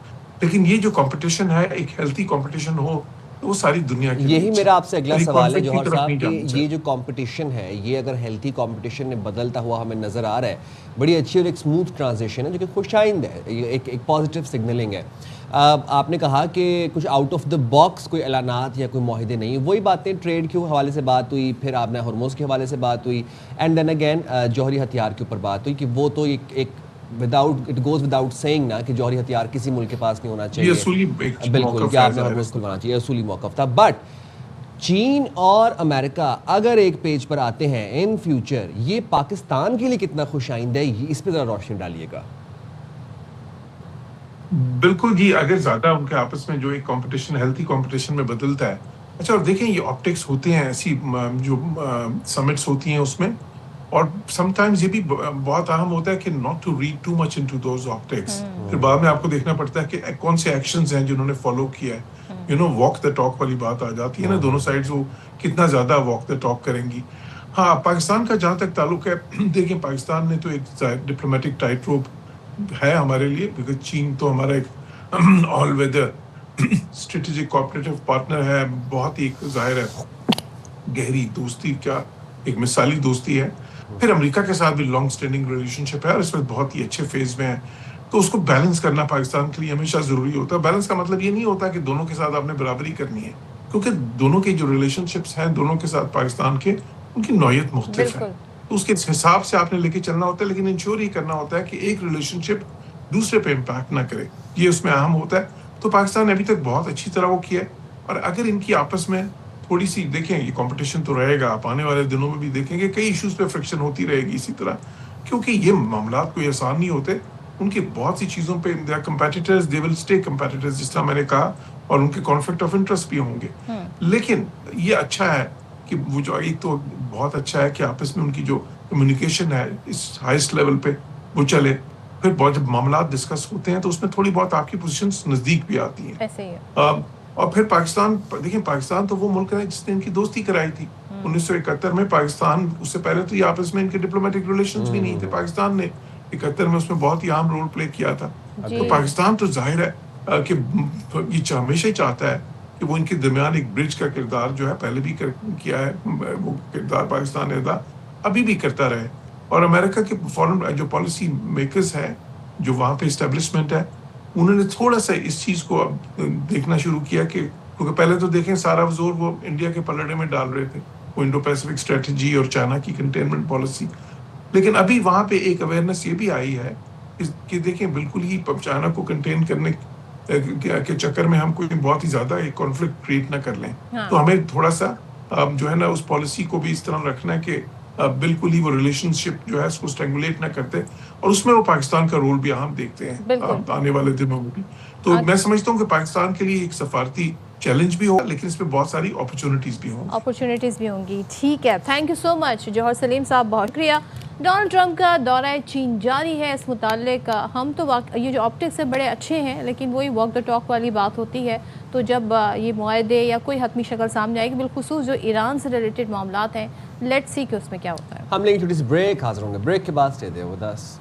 لیکن یہ جو کمپٹیشن ہے ایک ہیلتھی کمپٹیشن ہو تو وہ ساری دنیا کے یہی میرا آپ سے اگلا سوال ہے جوہر صاحب کہ یہ جو کمپٹیشن ہے یہ اگر ہیلتھی کمپٹیشن میں بدلتا ہوا ہمیں نظر آ رہا ہے, بڑی اچھی اور ایک اسموتھ ٹرانزیشن ہے جو کہ خوش آئند ہے, ایک پازیٹیو سگنلنگ ہے. آپ نے کہا کہ کچھ آؤٹ آف دا باکس کوئی اعلانات یا کوئی معاہدے نہیں, وہی باتیں ٹریڈ کے حوالے سے بات ہوئی, پھر آپ نے ہرموز کے حوالے سے بات ہوئی, اینڈ دین اگین جوہری ہتھیار کے اوپر بات ہوئی کہ وہ تو ایک without it goes without saying نا کہ جوہری ہتھیار کسی ملک کے پاس نہیں ہونا چاہیے, بالکل کہ آپ نے ہرموز کھلوانا چاہیے, اصولی موقف تھا. بٹ چین اور امریکہ اگر ایک پیج پر آتے ہیں ان فیوچر, یہ پاکستان کے لیے کتنا خوش آئند ہے, اس پہ ذرا روشنی ڈالیے گا. بالکل جی, اگر زیادہ ان کے آپس میں جو ایک کمپٹیشن ہیلتھی کمپٹیشن میں بدلتا ہے. اچھا اور دیکھیں یہ آپٹکس ہوتے ہیں, ایسی جو سمٹس ہوتی ہیں اس میں, اور سم ٹائمز یہ بھی بہت اہم ہوتا ہے کہ not to read too much into those optics. پھر بعد میں آپ کو دیکھنا پڑتا ہے کہ کون سے ایکشنز ہیں جنہوں نے فالو کیا ہے. You know walk the talk والی بات آ جاتی ہے نا, دونوں سائڈز وہ کتنا زیادہ واک دا ٹاک کریں گی. ہاں پاکستان کا جہاں تک تعلق ہے, دیکھیں پاکستان نے تو ایک ڈپلومیٹک ٹائٹ روپ ہے ہمارے لیے, بیکاز چین تو ہمارا ایک آل ویدر اسٹریٹجک کوآپریٹو پارٹنر ہے, بہت ہی ظاہر ہے گہری دوستی کا ایک مثالی دوستی ہے. پھر امریکہ کے ساتھ بھی لانگ سٹینڈنگ ریلیشن شپ ہے اور اس میں بہت ہی اچھے فیز میں ہے, تو اس کو بیلنس کرنا پاکستان کے لیے ہمیشہ ضروری ہوتا ہے. بیلنس کا مطلب یہ نہیں ہوتا کہ دونوں کے ساتھ آپ نے برابری کرنی ہے, کیونکہ دونوں کے جو ریلیشن شپس ہیں دونوں کے ساتھ پاکستان کے, ان کی نوعیت مختلف ہے, تو اس کے حساب سے آپ نے لے کے چلنا ہوتا ہے, لیکن انشور یہ کرنا ہوتا ہے کہ ایک ریلیشن شپ دوسرے پہ امپیکٹ نہ کرے, یہ اس میں اہم ہوتا ہے. تو پاکستان نے ابھی تک بہت اچھی طرح وہ کیا ہے, اور اگر ان کی آپس میں تھوڑی سی دیکھیں, یہ کمپٹیشن تو رہے گا, آپ آنے والے دنوں میں بھی دیکھیں گے کئی ایشوز پہ فرکشن ہوتی رہے گی اسی طرح, کیونکہ یہ معاملات کوئی آسان نہیں ہوتے. ان کی بہت سی چیزوں پہ they are competitors, they will stay competitors, جس طرح میں نے کہا, اور ان کے کانفلکٹ آف انٹرسٹ بھی ہوں گے. لیکن یہ اچھا ہے کہ وہ جو ایک تو بہت اچھا ہے کہ آپس میں ان کی جو کمیونیکیشن ہے اس ہائیسٹ لیول پہ وہ چلے. پھر بہت جب معاملات ڈسکس ہوتے ہیں تو اس میں تھوڑی بہت آپ کی پوزیشنز نزدیک بھی آتی ہیں. ایسے ہی اور پھر پاکستان, دیکھیں پاکستان تو وہ ملک ہے جس نے ان کی دوستی کرائی تھی 1971 میں. پاکستان اس سے پہلے تو یہ آپس میں ان کے ڈپلومیٹک ریلیشنز بھی نہیں تھے, پاکستان نے 71 میں اس میں بہت ہی اہم رول پلے کیا تھا. تو پاکستان تو ظاہر ہے کہ یہ ہمیشہ ہی چاہتا ہے کہ وہ ان کے درمیان ایک برج کا کردار جو ہے پہلے بھی کیا ہے, وہ کردار پاکستان نے ادا ابھی بھی کرتا رہے. اور امریکہ کے فورن جو پالیسی میکرز ہیں جو وہاں پہ اسٹیبلشمنٹ ہے, انہوں نے تھوڑا سا اس چیز کو اب دیکھنا شروع کیا کہ, کیونکہ پہلے تو دیکھیں سارا زور وہ انڈیا کے پلڑے میں ڈال رہے تھے, وہ انڈو پیسفک اسٹریٹجی اور چائنا کی کنٹینمنٹ پالیسی. لیکن ابھی وہاں پہ ایک اویئرنیس یہ بھی آئی ہے کہ دیکھیں بالکل ہی چائنا کو کنٹین کرنے کے چکر میں ہم کوئی بہت ہی زیادہ ایک کانفلکٹ کریٹ نہ کر لیں. تو ہمیں تھوڑا سا جو ہے نا اس پالیسی کو بھی اس طرح رکھنا ہے کہ بالکل ہی وہ ریلیشن شپ جو ہے اس کو اسٹرینگولیٹ نہ کرتے, اور اس میں وہ پاکستان کا رول بھی اہم دیکھتے ہیں آنے والے دنوں میں بھی. تو میں سمجھتا ہوں کہ پاکستان کے لیے ایک سفارتی چیلنج بھی ہوگا, لیکن اس میں بہت ساری اپرچونٹیز بھی ہوں گی. ٹھیک ہے, تھینک یو سو مچ جوہر سلیم صاحب, بہت شکریہ. ڈونلڈ ٹرمپ کا دورہ چین جاری ہے, اس متعلق ہم تو یہ جو آپٹکس ہیں بڑے اچھے ہیں, لیکن وہی واک دا ٹاک والی بات ہوتی ہے. تو جب یہ معاہدے یا کوئی حتمی شکل سامنے آئے گی, بالخصوص جو ایران سے ریلیٹڈ معاملات ہیں, لیٹس سی کہ اس میں کیا ہوتا ہے. ہم لیں گے چھوٹی سی بریک, حاضر ہوں گے بریک کے بعد. Stay there with us.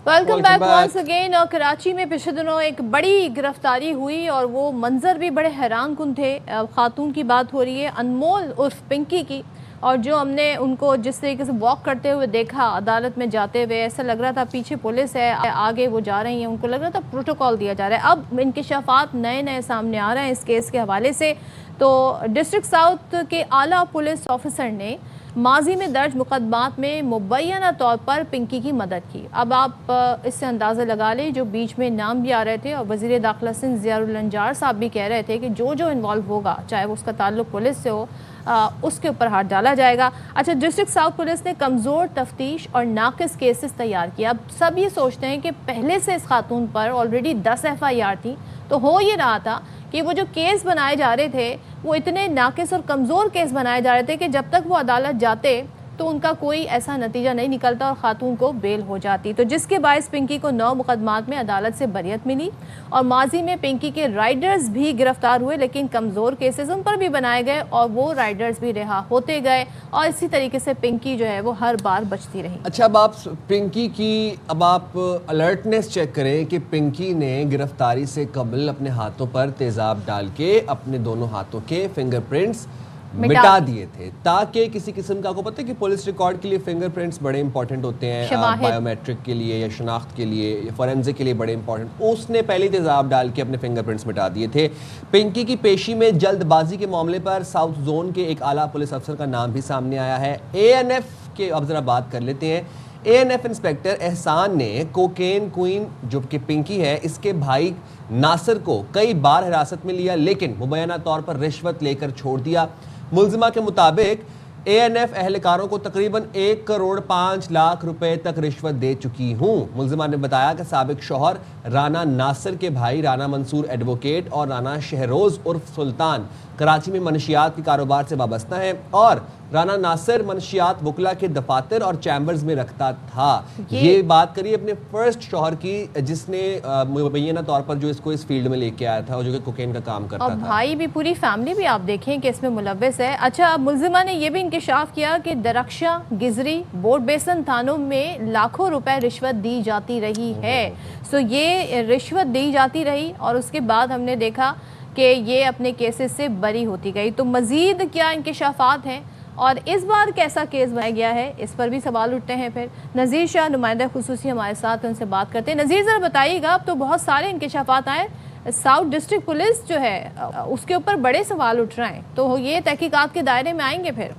Welcome back once again. Karachi میں پچھلے دنوں ایک بڑی گرفتاری ہوئی اور وہ منظر بھی بڑے حیران کن تھے. خاتون کی بات ہو رہی ہے, انمول عرف پنکی کی, اور جو ہم نے ان کو جس طریقے سے واک کرتے ہوئے دیکھا عدالت میں جاتے ہوئے, ایسا لگ رہا تھا پیچھے پولیس ہے, آگے وہ جا رہی ہیں, ان کو لگ رہا تھا پروٹوکول دیا جا رہا ہے. اب انکشافات نئے سامنے آ رہے ہیں اس کیس کے حوالے سے. تو ڈسٹرکٹ ساؤتھ کے اعلیٰ پولیس آفیسر نے ماضی میں درج مقدمات میں مبینہ طور پر پنکی کی مدد کی. اب آپ اس سے اندازہ لگا لیں, جو بیچ میں نام بھی آ رہے تھے, اور وزیر داخلہ سندھ ضیاء النجار صاحب بھی کہہ رہے تھے کہ جو انوالو ہوگا, چاہے وہ اس کا تعلق پولیس سے ہو, اس کے اوپر ہاتھ ڈالا جائے گا۔ اچھا، ڈسٹرکٹ ساؤتھ پولیس نے کمزور تفتیش اور ناقص کیسز تیار کیا۔ اب سب یہ سوچتے ہیں کہ پہلے سے اس خاتون پر آلریڈی 10 FIR تھی، تو ہو یہ رہا تھا کہ وہ جو کیس بنائے جا رہے تھے وہ اتنے ناقص اور کمزور کیس بنائے جا رہے تھے کہ جب تک وہ عدالت جاتے تو ان کا کوئی ایسا نتیجہ نہیں نکلتا اور خاتون کو بیل ہو جاتی، تو جس کے باعث پنکی کو 9 مقدمات میں عدالت سے بریت ملی۔ اور ماضی میں پنکی کے رائڈرز بھی گرفتار ہوئے، لیکن کمزور کیسز ان پر بھی بنائے گئے اور وہ رائڈرز بھی رہا ہوتے گئے، اور اسی طریقے سے پنکی جو ہے وہ ہر بار بچتی رہی۔ اچھا، اب آپ پنکی کی آپ الرٹنس چیک کریں کہ پنکی نے گرفتاری سے قبل اپنے ہاتھوں پر تیزاب ڈال کے اپنے دونوں ہاتھوں کے فنگر پرنٹس مٹا دیے تھے، تاکہ کسی قسم کا، آپ کو پتہ ہے کہ پولیس ریکارڈ کے لیے فنگر پرنٹس بڑے امپورٹنٹ ہوتے ہیں، بائیو میٹرک کے لیے یا شناخت کے لیے یا فورینزک کے لیے بڑے امپورٹنٹ، اس نے پہلے تیزاب ڈال کے اپنے فنگر پرنٹس مٹا دیے تھے۔ پنکی کی پیشی میں جلد بازی کے معاملے پر ساؤتھ زون کے ایک اعلیٰ پولیس افسر کا نام بھی سامنے آیا ہے۔ ANF کے اب ذرا بات کر لیتے ہیں۔ ANF انسپیکٹر احسان نے کوکین کوئن جو کہ پنکی ہے، اس کے بھائی ناصر کو کئی بار حراست میں لیا، لیکن مبینہ طور پر رشوت لے کر چھوڑ دیا۔ ملزمہ کے مطابق ANF اہلکاروں کو تقریباً 1 کروڑ 5 لاکھ روپے تک رشوت دے چکی ہوں۔ ملزمہ نے بتایا کہ سابق شوہر رانا ناصر کے بھائی رانا منصور ایڈوکیٹ اور رانا شہروز عرف سلطان کراچی میں منشیات کے کاروبار سے وابستہ ہیں، اور رانا ناصر منشیات وکلا کے دفاتر اور چیمبرز میں رکھتا تھا۔ یہ بات کریے اپنے فرسٹ شوہر کی، جس نے مبینہ طور پر جو اس کو اس فیلڈ میں لے کے آیا تھا اور جو کہ کوکین کا کام کرتا تھا، اور بھائی بھی، پوری فیملی بھی آپ دیکھیں کہ اس میں ملوث ہے۔ اچھا، ملزمہ نے یہ بھی انکشاف کیا کہ درخشاں، گزری، بورڈ بیسن تھانوں میں لاکھوں روپے رشوت دی جاتی رہی ہے۔ سو یہ رشوت دی جاتی رہی اور اس کے بعد ہم نے دیکھا کہ یہ اپنے کیسز سے بری ہوتی گئی۔ تو مزید کیا انکشافات ہیں اور اس بار کیسا کیس بنایا گیا ہے، اس پر بھی سوال اٹھتے ہیں۔ پھر نذیر شاہ نمائندہ خصوصی ہمارے ساتھ، ان سے بات کرتے ہیں۔ نذیر، ذرا بتائیے گا، اب تو بہت سارے انکشافات آئے، ساؤتھ ڈسٹرکٹ پولیس جو ہے اس کے اوپر بڑے سوال اٹھ رہے ہیں، تو یہ تحقیقات کے دائرے میں آئیں گے پھر؟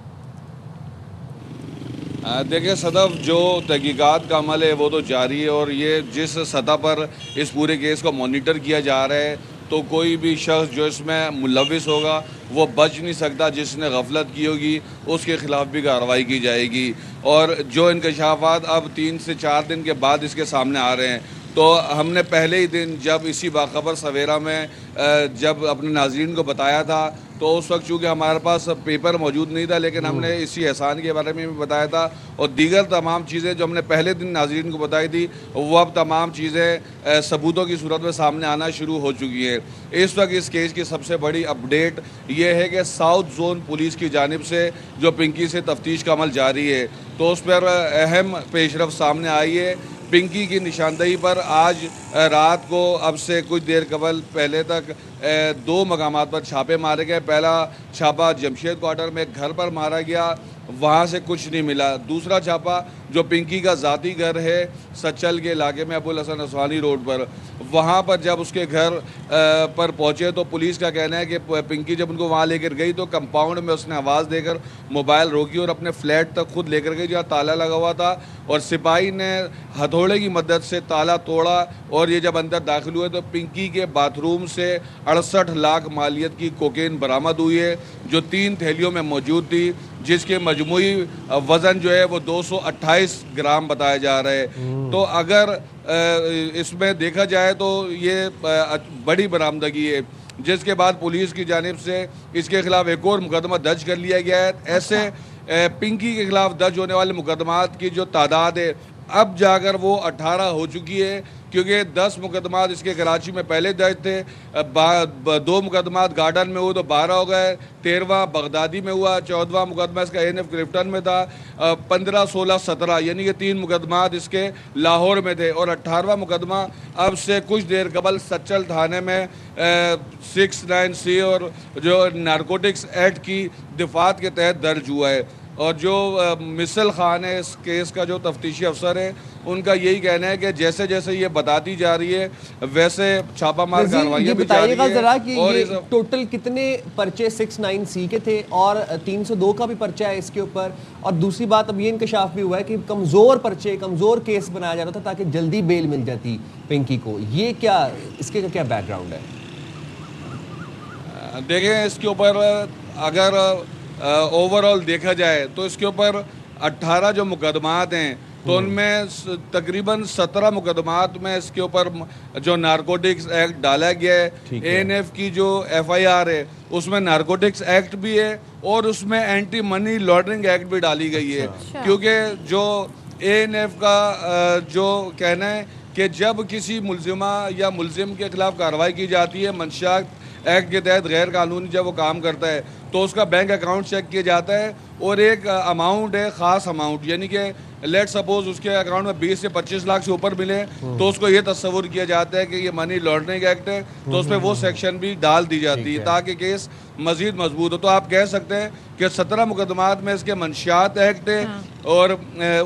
دیکھیں صدف، جو تحقیقات کا عمل ہے وہ تو جاری ہے، اور یہ جس سطح پر اس پورے کیس کو مانیٹر کیا جا رہا ہے، تو کوئی بھی شخص جو اس میں ملوث ہوگا وہ بچ نہیں سکتا۔ جس نے غفلت کی ہوگی اس کے خلاف بھی کارروائی کی جائے گی، اور جو انکشافات اب 3 سے 4 دن کے بعد اس کے سامنے آ رہے ہیں، تو ہم نے پہلے ہی دن جب اسی باخبر سویرا میں جب اپنے ناظرین کو بتایا تھا، تو اس وقت چونکہ ہمارے پاس پیپر موجود نہیں تھا، لیکن ہم نے اسی احسان کے بارے میں بھی بتایا تھا، اور دیگر تمام چیزیں جو ہم نے پہلے دن ناظرین کو بتائی تھی، وہ اب تمام چیزیں ثبوتوں کی صورت میں سامنے آنا شروع ہو چکی ہیں۔ اس وقت اس کیس کی سب سے بڑی اپڈیٹ یہ ہے کہ ساؤتھ زون پولیس کی جانب سے جو پنکی سے تفتیش کا عمل جاری ہے، تو اس پر اہم پیش رفت سامنے آئی ہے۔ پنکی کی نشاندہی پر آج رات کو اب سے کچھ دیر قبل پہلے تک 2 مقامات پر چھاپے مارے گئے۔ پہلا چھاپا جمشید کوارٹر میں ایک گھر پر مارا گیا، وہاں سے کچھ نہیں ملا۔ دوسرا چھاپا جو پنکی کا ذاتی گھر ہے سچل کے علاقے میں ابوالحسن اسوانی روڈ پر، وہاں پر جب اس کے گھر پر پہنچے تو پولیس کا کہنا ہے کہ پنکی جب ان کو وہاں لے کر گئی تو کمپاؤنڈ میں اس نے آواز دے کر موبائل روکی اور اپنے فلیٹ تک خود لے کر گئی جہاں تالا لگا ہوا تھا، اور سپاہی نے ہتھوڑے کی مدد سے تالا توڑا، اور یہ جب اندر داخل ہوئے تو پنکی کے باتھ روم سے 68 لاکھ مالیت کی کوکین برآمد ہوئی ہے، جو 3 تھیلیوں میں موجود تھی، جس کے مجموعی وزن جو ہے وہ 228 گرام بتایا جا رہا ہے۔ تو اگر اس میں دیکھا جائے تو یہ بڑی برآمدگی ہے، جس کے بعد پولیس کی جانب سے اس کے خلاف ایک اور مقدمہ درج کر لیا گیا ہے۔ ایسے پنکی کے خلاف درج ہونے والے مقدمات کی جو تعداد ہے اب جا کر وہ 18 ہو چکی ہے، کیونکہ 10 مقدمات اس کے کراچی میں پہلے درج تھے، 2 مقدمات گارڈن میں ہوئے تو 12 ہو گئے، 13واں بغدادی میں ہوا، 14واں مقدمہ اس کا ANF کلفٹن میں تھا، 15، 16، 17 یعنی کہ 3 مقدمات اس کے لاہور میں تھے، اور 18واں مقدمہ اب سے کچھ دیر قبل سچل تھانے میں 69C اور جو نارکوٹکس ایکٹ کی دفعات کے تحت درج ہوا ہے۔ اور جو مثل خان ہے اس کیس کا جو تفتیشی افسر ہے، ان کا یہی کہنا ہے کہ جیسے جیسے یہ بتاتی جا رہی ہے ویسے چھاپہ مار کارروائیاں بھی جاری ہیں۔ ذرا کہ اور یہ ٹوٹل کتنے پرچے 69C کے تھے اور 302 کا بھی پرچہ ہے اس کے اوپر، اور دوسری بات اب یہ انکشاف بھی ہوا ہے کہ کمزور پرچے، کمزور کیس بنایا جا رہا تھا تاکہ جلدی بیل مل جاتی پنکی کو۔ یہ کیا، اس کے کیا بیک گراؤنڈ ہے؟ دیکھیں اس کے اوپر اگر اوور آل دیکھا جائے تو اس کے اوپر 18 جو مقدمات ہیں تو ان میں تقریباً 17 مقدمات میں اس کے اوپر جو نارکوٹکس ایکٹ ڈالا گیا ہے. اے این ایف کی جو ایف آئی آر ہے اس میں نارکوٹکس ایکٹ بھی ہے اور اس میں اینٹی منی لانڈرنگ ایکٹ بھی ڈالی گئی ہے. کیونکہ جو اے این ایف کا جو کہنا ہے کہ جب کسی ملزمہ یا ملزم کے خلاف کارروائی کی جاتی ہے منشیات ایکٹ کے تحت غیر قانونی جب وہ کام کرتا ہے تو اس کا بینک اکاؤنٹ چیک کیا جاتا ہے اور ایک اماؤنٹ ہے خاص اماؤنٹ, یعنی کہ لیٹ سپوز اس کے اکاؤنٹ میں 20 سے 25 لاکھ سے اوپر ملے تو اس کو یہ تصور کیا جاتا ہے کہ یہ منی لانڈرنگ ایکٹ ہے تو اس پہ وہ سیکشن بھی ڈال دی جاتی ہے تاکہ کیس مزید مضبوط ہو. تو آپ کہہ سکتے ہیں کہ 17 مقدمات میں اس کے منشیات ایکٹ ہے اور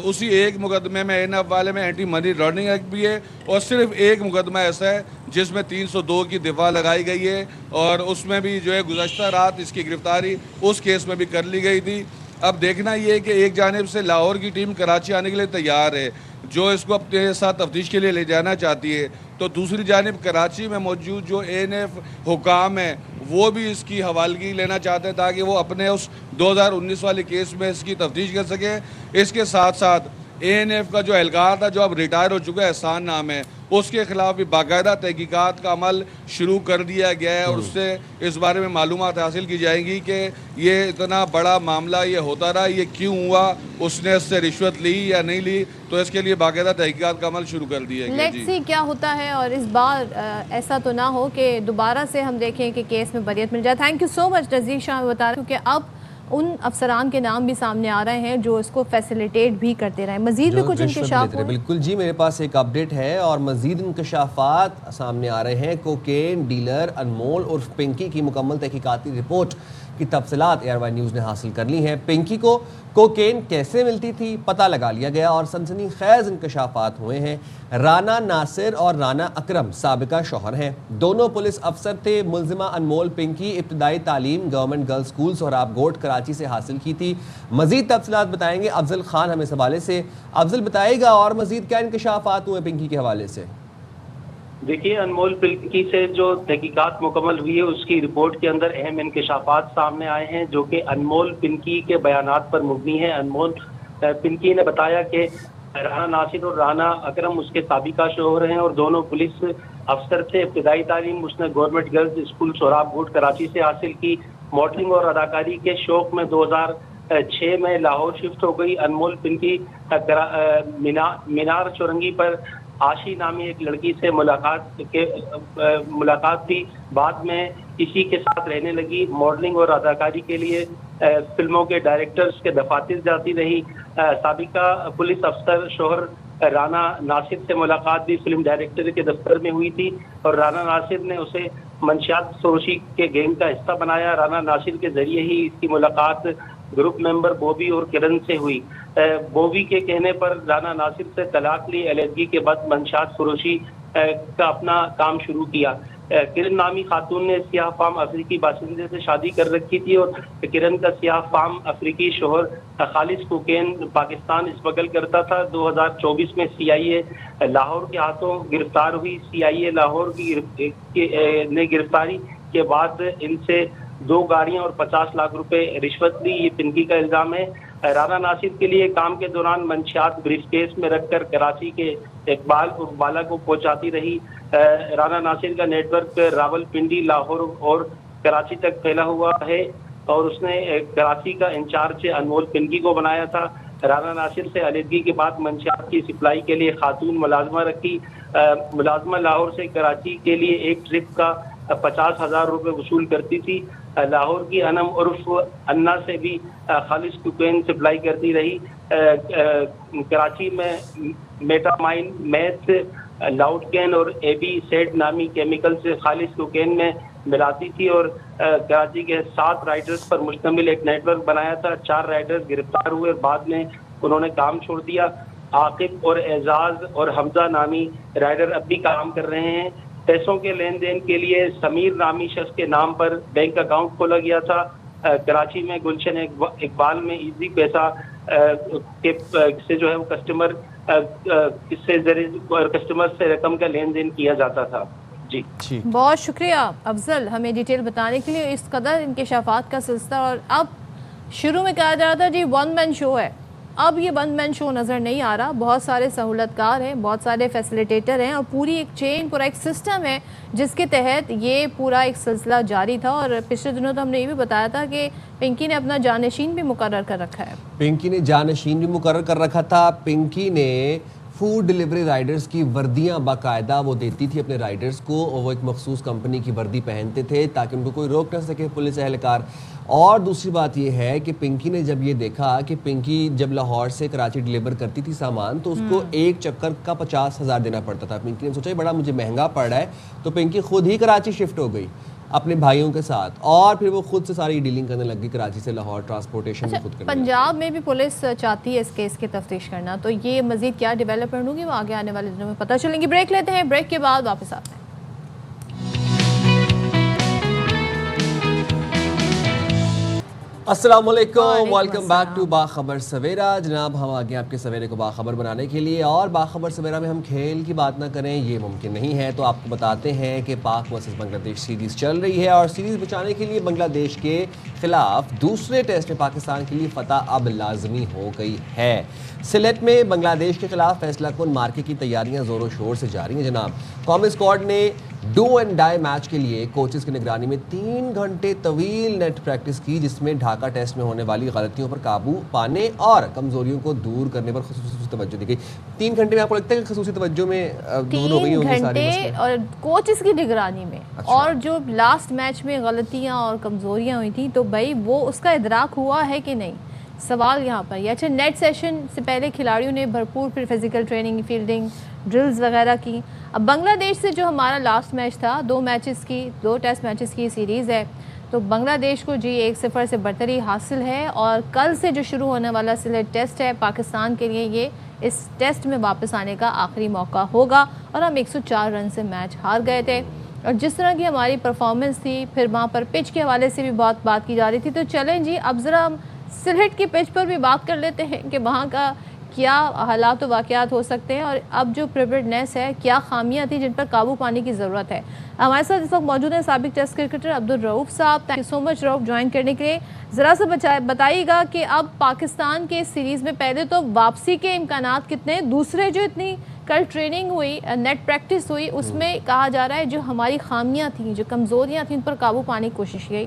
اسی ایک مقدمے میں این ایف والے میں اینٹی منی لانڈرنگ ایکٹ بھی ہے اور صرف ایک مقدمہ ایسا ہے جس میں 302 کی دفعہ لگائی گئی ہے اور اس میں بھی جو ہے گزشتہ رات اس کی گرفتاری اس کیس میں بھی کر لی گئی تھی. اب دیکھنا یہ ہے کہ ایک جانب سے لاہور کی ٹیم کراچی آنے کے لیے تیار ہے جو اس کو اپنے ساتھ تفتیش کے لیے لے جانا چاہتی ہے, تو دوسری جانب کراچی میں موجود جو اے این ایف حکام ہیں وہ بھی اس کی حوالگی لینا چاہتے ہیں تاکہ وہ اپنے اس 2019 والے کیس میں اس کی تفتیش کر سکیں. اس کے ساتھ ساتھ اے این ایف کا جو اہلکار تھا جو اب ریٹائر ہو چکا ہے احسان نام ہے اس کے خلاف بھی باقاعدہ تحقیقات کا عمل شروع کر دیا گیا ہے اور اس سے اس بارے میں معلومات حاصل کی جائیں گی کہ یہ اتنا بڑا معاملہ یہ ہوتا رہا, یہ کیوں ہوا, اس نے اس سے رشوت لی یا نہیں لی, تو اس کے لیے باقاعدہ تحقیقات کا عمل شروع کر دیا گیا. لیٹس سی کیا ہوتا ہے اور اس بار ایسا تو نہ ہو کہ دوبارہ سے ہم دیکھیں کہ کیس میں بریت مل جائے. تھینک یو سو مچ رزیق شاہ بتا رہے ہیں کیونکہ اب ان افسران کے نام بھی سامنے آ رہے ہیں جو اس کو فیسیلیٹیٹ بھی کرتے رہے. مزید بھی کچھ انکشاف ہوئے؟ بالکل جی, میرے پاس ایک اپڈیٹ ہے اور مزید انکشافات سامنے آ رہے ہیں. کوکین ڈیلر انمول عرف پنکی کی مکمل تحقیقاتی رپورٹ کی تفصیلات ایئر وائی نیوز نے حاصل کر لی ہیں. پنکی کو کوکین کیسے ملتی تھی پتہ لگا لیا گیا اور سنسنی خیز انکشافات ہوئے ہیں. رانا ناصر اور رانا اکرم سابقہ شوہر ہیں, دونوں پولیس افسر تھے. ملزمہ انمول پنکی ابتدائی تعلیم گورنمنٹ گرلز اسکول سہراب گوٹ کراچی سے حاصل کی تھی. مزید تفصیلات بتائیں گے افضل خان ہمیں اس حوالے سے. افضل بتائے گا اور مزید کیا انکشافات ہوئے پنکی کے حوالے سے؟ دیکھیے انمول پنکی سے جو تحقیقات مکمل ہوئی ہے اس کی رپورٹ کے اندر اہم انکشافات سامنے آئے ہیں جو کہ انمول پنکی کے بیانات پر مبنی ہے. انمول پنکی نے بتایا کہ رانا ناصر اور رانا اکرم اس کے سابقہ شوہر ہیں اور دونوں پولیس افسر تھے. ابتدائی تعلیم اس نے گورنمنٹ گرلز اسکول سہراب گوٹ کراچی سے حاصل کی. ماڈلنگ اور اداکاری کے شوق میں 2006 میں لاہور شفٹ ہو گئی. انمول پنکی مینار چورنگی پر آشی نامی ایک لڑکی سے ملاقات تھی. بعد میں اسی کے ساتھ رہنے لگی. ماڈلنگ اور اداکاری کے لیے فلموں کے ڈائریکٹرز کے دفاتر جاتی رہی. سابقہ پولیس افسر شوہر رانا ناصر سے ملاقات بھی فلم ڈائریکٹر کے دفتر میں ہوئی تھی اور رانا ناصر نے اسے منشیات فروشی کے گینگ کا حصہ بنایا. رانا ناصر کے ذریعے ہی اس کی ملاقات گروپ ممبر بوبی اور کرن سے ہوئی. بوبی کے کہنے پر رانا ناصر سے طلاق لی. علیحدگی کے بعد منشیات فروشی کا اپنا کام شروع کیا. کرن نامی خاتون نے سیاہ فام افریقی باشندے سے شادی کر رکھی تھی اور کرن کا سیاہ فام افریقی شوہر خالص کوکین پاکستان اسمگل کرتا تھا. 2024 میں سی آئی اے لاہور کے ہاتھوں گرفتار ہوئی. سی آئی اے لاہور نے گرفتاری کے بعد ان سے 2 گاڑیاں اور 50 لاکھ روپے رشوت لی. یہ پنکی کا الزام ہے. رانا ناصر کے لیے کام کے دوران منشیات بریف کیس میں رکھ کر کراچی کے اقبال اور بالا کو پہنچاتی رہی. رانا ناصر کا نیٹ ورک راول پنڈی لاہور اور کراچی تک پھیلا ہوا ہے اور اس نے کراچی کا انچارج انمول پنکی کو بنایا تھا. رانا ناصر سے علیحدگی کے بعد منشیات کی سپلائی کے لیے خاتون ملازمہ رکھی. ملازمہ لاہور سے کراچی کے لیے ایک ٹرپ کا 50,000 روپے وصول کرتی تھی. لاہور کی انم عرف انا سے بھی خالص کوکین سپلائی کرتی رہی. کراچی میں میٹامائن میتھ لاؤڈ کین اور اے بی سیڈ نامی کیمیکل سے خالص کوکین میں ملاتی تھی اور کراچی کے 7 رائڈرز پر مشتمل ایک نیٹ ورک بنایا تھا. 4 رائڈرز گرفتار ہوئے اور بعد میں انہوں نے کام چھوڑ دیا. عاقب اور اعزاز اور حمزہ نامی رائڈر اب بھی کام کر رہے ہیں. پیسوں کے لین دین کے لیے سمیر نامی شخص کے نام پر بینک اکاؤنٹ کھولا گیا تھا. کراچی میں گلشن اقبال میں ایزی پیسہ سے جو ہے وہ کسٹمر سے رقم کا لین دین کیا جاتا تھا. جی بہت شکریہ افضل ہمیں ڈیٹیل بتانے کے لیے. اس قدر انکشافات کا سلسلہ اور اب شروع میں کہا جا رہا تھا جی ون مین شو ہے، اب یہ ون مین شو نظر نہیں آ رہا، بہت سارے سہولت کار ہیں، بہت سارے فیسیلیٹیٹر ہیں اور پوری ایک چین، پورا ایک سسٹم ہے جس کے تحت یہ پورا ایک سلسلہ جاری تھا. اور پچھلے دنوں تو ہم نے یہ بھی بتایا تھا کہ پنکی نے اپنا جانشین بھی مقرر کر رکھا ہے. پنکی نے جانشین بھی مقرر کر رکھا تھا. پنکی نے فوڈ ڈیلیوری رائڈرز کی وردیاں باقاعدہ وہ دیتی تھی اپنے رائڈرز کو، اور وہ ایک مخصوص کمپنی کی وردی پہنتے تھے تاکہ ان کو کوئی روک نہ سکے پولیس اہلکار. اور دوسری بات یہ ہے کہ پنکی نے جب یہ دیکھا کہ پنکی جب لاہور سے کراچی ڈیلیور کرتی تھی سامان تو اس کو ایک چکر کا 50,000 دینا پڑتا تھا. پنکی نے سوچا بڑا مجھے مہنگا پڑ رہا ہے، تو پنکی خود ہی کراچی شفٹ ہو گئی اپنے بھائیوں کے ساتھ، اور پھر وہ خود سے ساری ڈیلنگ کرنے لگ گئی کراچی سے لاہور، ٹرانسپورٹیشن بھی خود کرنے لگی. پنجاب میں بھی پولیس چاہتی ہے اس کیس کی تفتیش کرنا، تو یہ مزید کیا ڈیولپمنٹ ہوگی وہ آگے آنے والے دنوں میں پتہ چلیں گی. بریک لیتے ہیں، بریک کے بعد واپس آتے ہیں. السلام علیکم، welcome back to Bakhabar Savera. جناب ہم آگے آپ کے سویرے کو باخبر بنانے کے لیے، اور باخبر سویرا میں ہم کھیل کی بات نہ کریں یہ ممکن نہیں ہے، تو آپ کو بتاتے ہیں کہ پاک ورسز بنگلہ دیش سیریز چل رہی ہے، اور سیریز بچانے کے لیے بنگلہ دیش کے خلاف دوسرے ٹیسٹ میں پاکستان کے لیے فتح اب لازمی ہو گئی ہے. سلیٹ میں بنگلہ دیش کے خلاف فیصلہ کن مارکے کی تیاریاں زور و شور سے جاری ہیں. جناب قومی اسکواڈ نے ڈو اینڈ ڈائی میچ کے لیے کوچز کی نگرانی میں 3 گھنٹے طویل نیٹ پریکٹس کی، جس میں ڈھاکہ ٹیسٹ میں ہونے والی غلطیوں پر قابو پانے اور کمزوریوں کو دور کرنے پر خصوصی توجہ دی گئی. 3 گھنٹے میں آپ کو لگتا ہے کہ خصوصی توجہ میں دور ہو گئی ہوں گی ساری مسئلے؟ اور کوچز کی نگرانی میں اور جو لاسٹ میچ میں غلطیاں اور کمزوریاں ہوئی تھیں تو بھائی وہ اس کا ادراک ہوا ہے کہ نہیں، سوال یہاں پر یہ. اچھا، نیٹ سیشن سے پہلے کھلاڑیوں نے بھرپور پھر فزیکل ٹریننگ، فیلڈنگ، ڈرلز وغیرہ کی. اب بنگلہ دیش سے جو ہمارا لاسٹ میچ تھا، 2 ٹیسٹ میچز کی سیریز ہے، تو بنگلہ دیش کو جی 1-0 سے برتری حاصل ہے، اور کل سے جو شروع ہونے والا سلیٹ ٹیسٹ ہے پاکستان کے لیے یہ اس ٹیسٹ میں واپس آنے کا آخری موقع ہوگا. اور ہم 104 رن سے میچ ہار گئے تھے، اور جس طرح کی ہماری پرفارمنس تھی، پھر وہاں پر پچ کے حوالے سے بھی بہت بات کی جا رہی تھی. تو چلیں جی اب ذرا ہم سلہٹ کی پچ پر بھی بات کر لیتے ہیں کہ وہاں کا کیا حالات و واقعات ہو سکتے ہیں، اور اب جو پریپیئرڈنیس ہے، کیا خامیاں تھیں جن پر قابو پانے کی ضرورت ہے. ہمارے ساتھ اس وقت موجود ہیں سابق ٹیسٹ کرکٹر عبدالرؤف صاحب. Thank you so much Rauf join کرنے کے لیے. ذرا سا بتائیے گا کہ اب پاکستان کے سیریز میں پہلے تو واپسی کے امکانات کتنے ہیں، دوسرے جو اتنی کل ٹریننگ ہوئی، نیٹ پریکٹس ہوئی، اس میں کہا جا رہا ہے جو ہماری خامیاں تھیں، جو کمزوریاں تھیں، ان پر قابو پانے کی کوشش کی.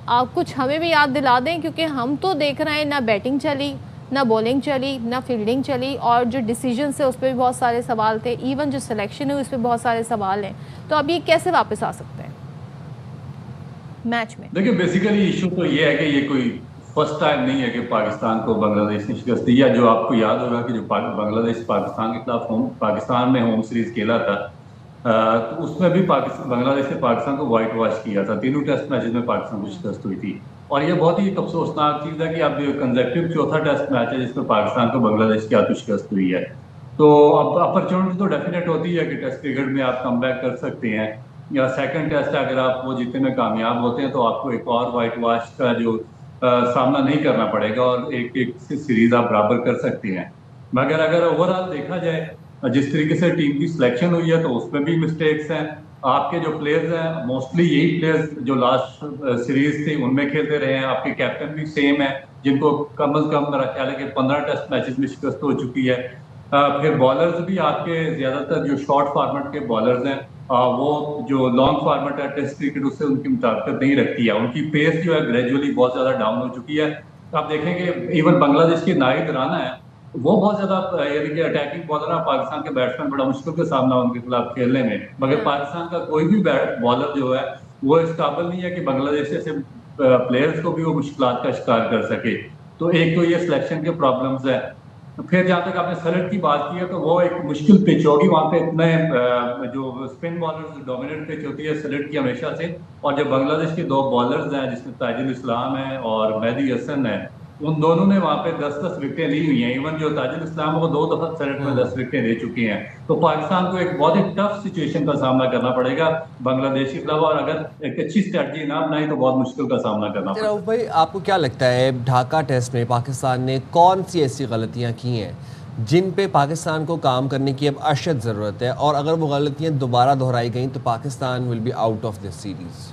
آپ کچھ ہمیں بھی یاد دلا دیں، کیونکہ ہم تو دیکھ رہے ہیں نہ بیٹنگ چلی، نہ بولنگ چلی، نہ فیلڈنگ چلی، اور جو ڈیسیجنس ہے اس پہ بھی بہت سارے سوال تھے، ایون جو سلیکشن ہے اس پہ بہت سارے سوال ہیں. تو اب یہ کیسے واپس آ سکتے ہیں میچ میں؟ دیکھیں بیسیکلی ایشو تو یہ ہے کہ یہ کوئی فرسٹ ٹائم نہیں ہے کہ پاکستان کو بنگلہ دیش نے شکست دی. یا جو آپ کو یاد ہوگا کہ جو بنگلہ دیش پاکستان کے خلاف پاکستان میں ہوم سیریز کھیلا تھا، تو اس میں بھی بنگلہ دیش نے پاکستان کو وائٹ واش کیا تھا. 3 ٹیسٹ میچز میں پاکستان کو شکست ہوئی تھی، اور یہ بہت ہی افسوسناک چیز ہے کہ اب کنزیکٹیو چوتھا ٹیسٹ میچ ہے جس میں پاکستان کو بنگلہ دیش کی ہاتھوں شکست ہوئی ہے. تو اب اپرچونٹی تو ڈیفینیٹ ہوتی ہے کہ ٹیسٹ کرکٹ میں آپ کم بیک کر سکتے ہیں، یا سیکنڈ ٹیسٹ اگر آپ وہ جیتنے میں کامیاب ہوتے ہیں تو آپ کو ایک اور وائٹ واش کا جو سامنا نہیں کرنا پڑے گا، اور ایک سیریز آپ برابر کر سکتے ہیں. مگر اگر اوور آل دیکھا جائے جس طریقے سے ٹیم کی سلیکشن ہوئی ہے تو اس میں بھی مسٹیکس ہیں. آپ کے جو پلیئرز ہیں موسٹلی یہی پلیئرز جو لاسٹ سیریز تھی ان میں کھیلتے رہے ہیں. آپ کے کیپٹن بھی سیم ہیں جن کو کم از کم میرا خیال ہے کہ 15 ٹیسٹ میچز میں شکست ہو چکی ہے. پھر بالرز بھی آپ کے زیادہ تر جو شارٹ فارمیٹ کے بالرز ہیں وہ جو لانگ فارمیٹ ہے ٹیسٹ کرکٹ اس سے ان کی مطابقت نہیں رکھتی ہے. ان کی پیس جو ہے گریجولی بہت زیادہ ڈاؤن ہو چکی ہے. آپ دیکھیں کہ ایون بنگلہ دیش کے ناہید رانا ہے، وہ بہت زیادہ یعنی کہ اٹیکنگ بالر ہے. پاکستان کے بیٹسمین بڑا مشکل کا سامنا ان کے خلاف کھیلنے میں، مگر پاکستان کا کوئی بھی بالر جو ہے وہ اس قابل نہیں ہے کہ بنگلہ دیش جیسے پلیئرز کو بھی وہ مشکلات کا شکار کر سکے. تو ایک تو یہ سلیکشن کے پرابلمز ہیں. پھر جہاں تک آپ نے سلٹ کی بات کی ہے تو وہ ایک مشکل پچ ہوگی، وہاں پہ اتنے جو اسپن بالرز ڈومیننٹ پچ ہوتی ہے سلٹ کی ہمیشہ سے. اور جو بنگلہ دیش کے 2 بالرز ہیں جس میں تاج الاسلام ہے اور مہدی حسن ہے، ان دونوں نے وہاں پہ 10 وکٹیں لی ہوئی ہیں. ایون جو تاج الاسلام وہ 2 دفعہ سلٹ میں 10 وکٹیں لے چکے ہیں. تو پاکستان کو ایک بہت ہی ٹف سچویشن کا سامنا کرنا پڑے گا بنگلہ دیش کے خلاف، اور اگر ایک اچھی اسٹریٹجی نہ بنائی تو بہت مشکل کا سامنا کرنا پڑے گا. بھائی آپ کو کیا لگتا ہے ڈھاکہ ٹیسٹ میں پاکستان نے کون سی ایسی غلطیاں کی ہیں جن پہ پاکستان کو کام کرنے کی اب اشد ضرورت ہے، اور اگر وہ غلطیاں دوبارہ دہرائی گئیں تو Pakistan will be out of this series?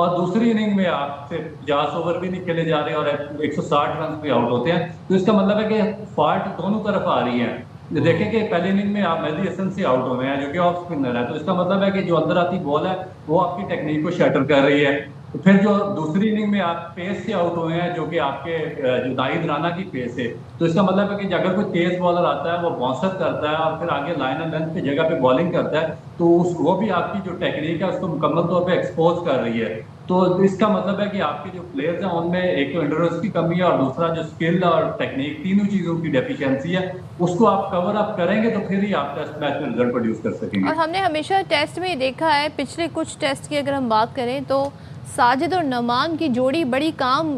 اور دوسری اننگ میں آپ سے 50 اوور بھی نہیں کھیلے جا رہے اور 160 رنز پہ آؤٹ ہوتے ہیں، تو اس کا مطلب ہے کہ فالٹ دونوں طرف آ رہی ہے. دیکھیں کہ پہلی اننگ میں آپ مہدی حسن سے آؤٹ ہوئے ہیں جو کہ آف اسپنر ہے، تو اس کا مطلب ہے کہ جو اندر آتی بال ہے وہ آپ کی ٹیکنیک کو شیٹر کر رہی ہے. پھر جو دوسری اننگ میں آپ پیس سے آؤٹ ہوئے ہیں جو کہ آپ کے جو ناہید رانا کی پیس ہے، تو اس کا مطلب ہے کہ اگر کوئی تیز بالر آتا ہے وہ باؤنسر کرتا ہے اور پھر آگے لائن اینڈ لینتھ کی جگہ پہ بالنگ کرتا ہے تو وہ بھی آپ کی جو ٹیکنیک ہے اس کو مکمل طور پہ ایکسپوز کر رہی ہے. تو اس کا مطلب ہے کہ آپ کے جو پلیئرز ہیں ان میں ایک تو انڈورنس کی کمی ہے اور دوسرا جو اسکل اور ٹیکنیک، تینوں چیزوں کی ڈیفیشنسی ہے، اس کو آپ کور اپ کریں گے تو پھر ہی آپ ٹیسٹ میچ میں رزلٹ پروڈیوس کر سکیں گے. اور ہم نے ہمیشہ ٹیسٹ میں دیکھا ہے، پچھلے کچھ ٹیسٹ کی اگر ہم بات کریں تو ساجد اور نعمان کی جوڑی بڑی کام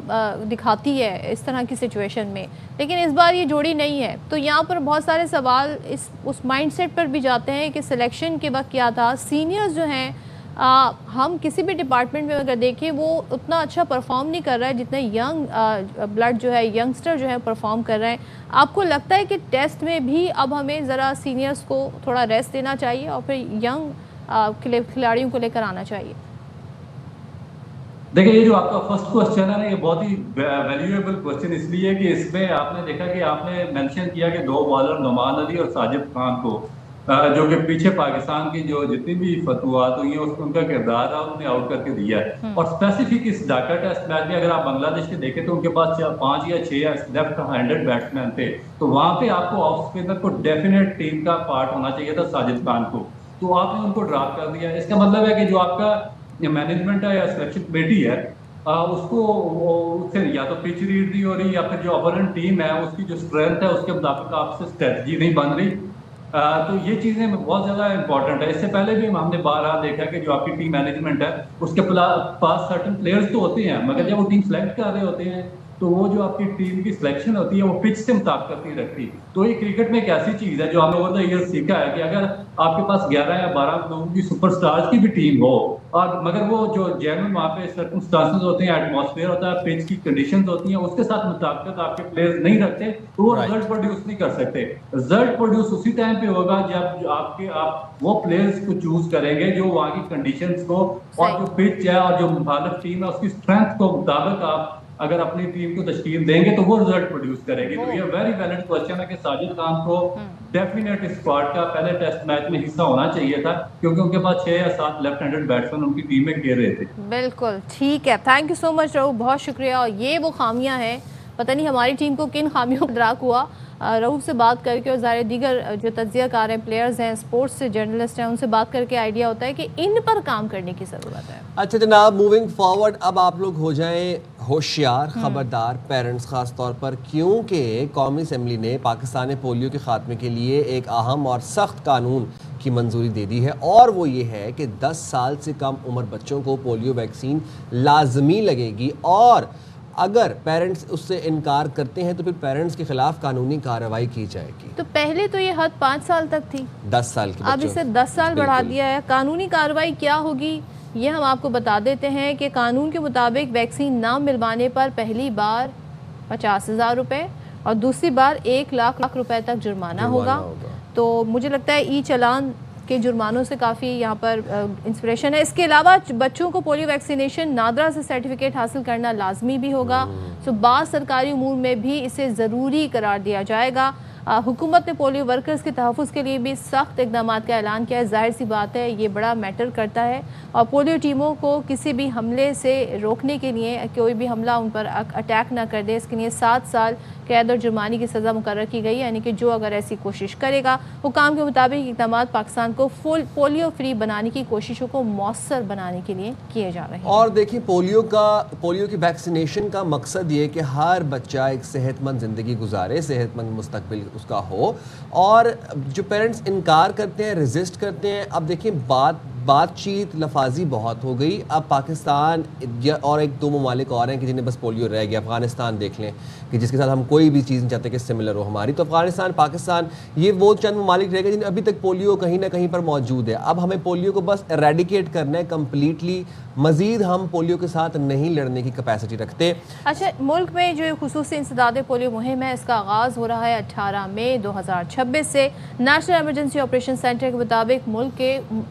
دکھاتی ہے اس طرح کی سچویشن میں، لیکن اس بار یہ جوڑی نہیں ہے. تو یہاں پر بہت سارے سوال اس مائنڈ سیٹ پر بھی جاتے ہیں کہ سلیکشن کے وقت کیا تھا. سینئرز جو ہیں ہم کسی بھی ڈپارٹمنٹ میں اگر دیکھیں وہ اتنا اچھا پرفارم نہیں کر رہا ہے جتنا ینگ بلڈ جو ہے، ینگسٹر جو ہے پرفارم کر رہے ہیں. آپ کو لگتا ہے کہ ٹیسٹ میں بھی اب ہمیں ذرا سینئرز کو تھوڑا ریسٹ دینا چاہیے اور پھر ینگ کھلاڑیوں کو لے کر آنا چاہیے؟ دیکھیں یہ جو آپ کا فرسٹ کوسچن ہے نا، یہ بہت ہی ویلیویبل کوسچن اس لیے کہ اس میں آپ نے دیکھا کہ آپ نے مینشن کیا کہ 2 بالر نعمان علی اور ساجد خان کو جو کہ پیچھے پاکستان کی جو جتنی بھی فتوحات ہوئی ہیں اس میں ان کا کردار ہے، انہوں نے آؤٹ کر کے دیا ہے. اور اسپیسیفک اس ڈھاکہ ٹیسٹ میچ میں اگر آپ بنگلہ دیش کے دیکھیں تو ان کے پاس 5 یا 6 لیفٹ ہینڈڈ بیٹس مین تھے، تو وہاں پہ آپ کو آف اسپنر کو ڈیفینیٹ ٹیم کا پارٹ ہونا چاہیے تھا ساجد خان کو، تو آپ نے ان کو ڈراپ کر دیا. اس کا مطلب ہے کہ جو آپ کا مینجمنٹ ہے یا سلیکشن کمیٹی ہے اس کو اس سے یا تو پچ ریڈ نہیں ہو رہی یا پھر جو اپوننٹ ٹیم ہے اس کی جو اسٹرینتھ ہے اس کے مطابق آپ سے اسٹریٹجی نہیں بن رہی. تو یہ چیزیں بہت زیادہ امپورٹنٹ ہے. اس سے پہلے بھی ہم نے بارہا دیکھا کہ جو آپ کی ٹیم مینجمنٹ ہے اس کے پاس سرٹن پلیئرز تو ہوتے ہیں، مگر جب وہ ٹیم سلیکٹ کر رہے ہوتے ہیں تو وہ جو آپ کی ٹیم کی سلیکشن ہوتی ہے وہ پچ سے مطابقت نہیں رکھتی. تو یہ کرکٹ میں ایک ایسی چیز ہے جو ہم نے اوور دا ایئر سیکھا ہے کہ اگر آپ کے پاس 11 یا 12 لوگوں کی سپر سٹارز کی بھی ٹیم ہو اور مگر وہ جو جینوئن وہاں پہ سرکمسٹانسز ہوتے ہیں، ایٹماسفیئر ہوتا ہے، پچ کی کنڈیشنز ہوتی ہیں، اس کے ساتھ مطابقت آپ کے پلیئرز نہیں رکھتے تو وہ رزلٹ پروڈیوس نہیں کر سکتے. رزلٹ پروڈیوس اسی ٹائم پہ ہوگا جب آپ وہ پلیئرز کو چوز کریں گے جو وہاں کی کنڈیشنز کو اور جو پچ ہے اور جو مخالف ٹیم ہے اس کی اسٹرینتھ کو مطابق آپ اگر اپنی ٹیم کو تشکیل دیں گے تو وہ رزلٹ پروڈیوس کرے گی. تو یہ ویری ویلڈ کوسچن ہے کہ ساجد خان کو ڈیفینیٹ اسکواڈ کا پہلے ٹیسٹ میچ میں حصہ ہونا چاہیے تھا کیونکہ ان کے پاس 6 یا 7 لیفٹ ہینڈڈ بیٹسمین ان کی ٹیم میں کھیل رہے تھے. بالکل ٹھیک ہے، تھینک یو سو مچ رؤف، بہت شکریہ. اور یہ وہ خامیاں ہیں، پتہ نہیں ہماری ٹیم کو کن خامیوں کا ادراک ہوا. رؤف سے بات کر کے اور ظاہر دیگر جو تجزیہ کار ہیں، پلیئرز ہیں، سپورٹس سے جرنلسٹ ہیں، ان سے بات کر کے آئیڈیا ہوتا ہے کہ ان پر کام کرنے کی ضرورت ہے. اچھا جناب، موونگ فارورڈ اب آپ لوگ ہو جائیں ہوشیار، خبردار پیرنٹس خاص طور پر، کیونکہ قومی اسمبلی نے پاکستان میں پولیو کے خاتمے کے لیے ایک اہم اور سخت قانون کی منظوری دے دی ہے، اور وہ یہ ہے کہ 10 سال سے کم عمر بچوں کو پولیو ویکسین لازمی لگے گی، اور اگر پیرنٹس اس سے انکار کرتے ہیں تو پھر پیرنٹس کے خلاف قانونی کارروائی کی جائے گی. تو پہلے تو یہ حد 5 سال تک تھی، 10 سال کی، اب اسے 10 سال بڑھا دیا ہے. قانونی کارروائی کیا ہوگی یہ ہم آپ کو بتا دیتے ہیں کہ قانون کے مطابق ویکسین نہ ملوانے پر پہلی بار 50,000 روپے اور دوسری بار 1,00,000 روپے تک جرمانہ ہوگا. تو مجھے لگتا ہے ای چلان کے جرمانوں سے کافی یہاں پر انسپریشن ہے. اس کے علاوہ بچوں کو پولیو ویکسینیشن نادرا سے سرٹیفکیٹ حاصل کرنا لازمی بھی ہوگا. تو بعض سرکاری امور میں بھی اسے ضروری قرار دیا جائے گا. حکومت نے پولیو ورکرز کے تحفظ کے لیے بھی سخت اقدامات کا اعلان کیا ہے. ظاہر سی بات ہے یہ بڑا میٹر کرتا ہے، اور پولیو ٹیموں کو کسی بھی حملے سے روکنے کے لیے کوئی بھی حملہ ان پر اٹیک نہ کر دے، اس کے لیے 7 سال قید اور جرمانے کی سزا مقرر کی گئی ہے. یعنی کہ جو اگر ایسی کوشش کرے گا، حکام کے مطابق اقدامات پاکستان کو فل پولیو فری بنانے کی کوششوں کو مؤثر بنانے کے لیے کیے جا رہے ہیں. اور دیکھیں پولیو کی ویکسینیشن کا مقصد یہ کہ ہر بچہ ایک صحت مند زندگی گزارے، صحت مند مستقبل اس کا ہو. اور جو پیرنٹس انکار کرتے ہیں، ریزسٹ کرتے ہیں، اب دیکھیں بات چیت لفاظی بہت ہو گئی. اب پاکستان اور 1-2 ممالک اور ہیں کہ جنہیں بس پولیو رہ گیا. افغانستان دیکھ لیں کہ جس کے ساتھ ہم کوئی بھی چیز نہیں چاہتے کہ سملر ہو ہماری. تو افغانستان، پاکستان، یہ وہ چند ممالک رہ گئے جنہیں ابھی تک پولیو کہیں نہ کہیں پر موجود ہے. اب ہمیں پولیو کو بس ایریڈیکیٹ کرنا ہے کمپلیٹلی. مزید ہم پولیو کے ساتھ نہیں لڑنے کی کیپیسٹی رکھتے. اچھا، ملک میں جو خصوصی انسداد پولیو مہم ہے اس کا آغاز ہو رہا ہے 18 مئی 2026 سے. نیشنل ایمرجنسی آپریشن سینٹر کے مطابق ملک کے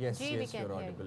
Yes, yes, you're audible.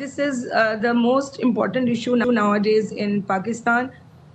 This is the most important issue nowadays in Pakistan.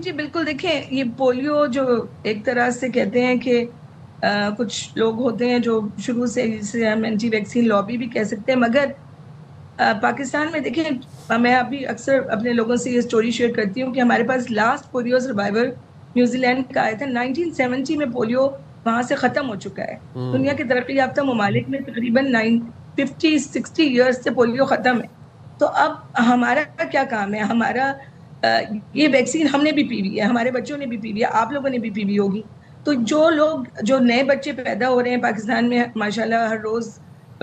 جی بالکل. دیکھیں یہ پولیو جو ایک طرح سے کہتے ہیں کہ کچھ لوگ ہوتے ہیں جو شروع سے جسے ہم اینٹی ویکسین لابی بھی کہہ سکتے ہیں, مگر پاکستان میں دیکھیں میں ابھی اکثر اپنے لوگوں سے یہ سٹوری شیئر کرتی ہوں کہ ہمارے پاس last polio survivor New Zealand کا آیا تھا 1970 میں. پولیو وہاں سے ختم ہو چکا ہے. دنیا کے ترقی یافتہ ممالک میں تقریباً 50-60 ایئرس سے پولیو ختم ہے. تو اب ہمارا کیا کام ہے؟ ہمارا یہ ویکسین ہم نے بھی پی ہوئی ہے, ہمارے بچوں نے بھی پی ہوئی ہے, آپ لوگوں نے بھی پی ہوئی ہوگی. تو جو نئے بچے پیدا ہو رہے ہیں پاکستان میں ماشاءاللہ ہر روز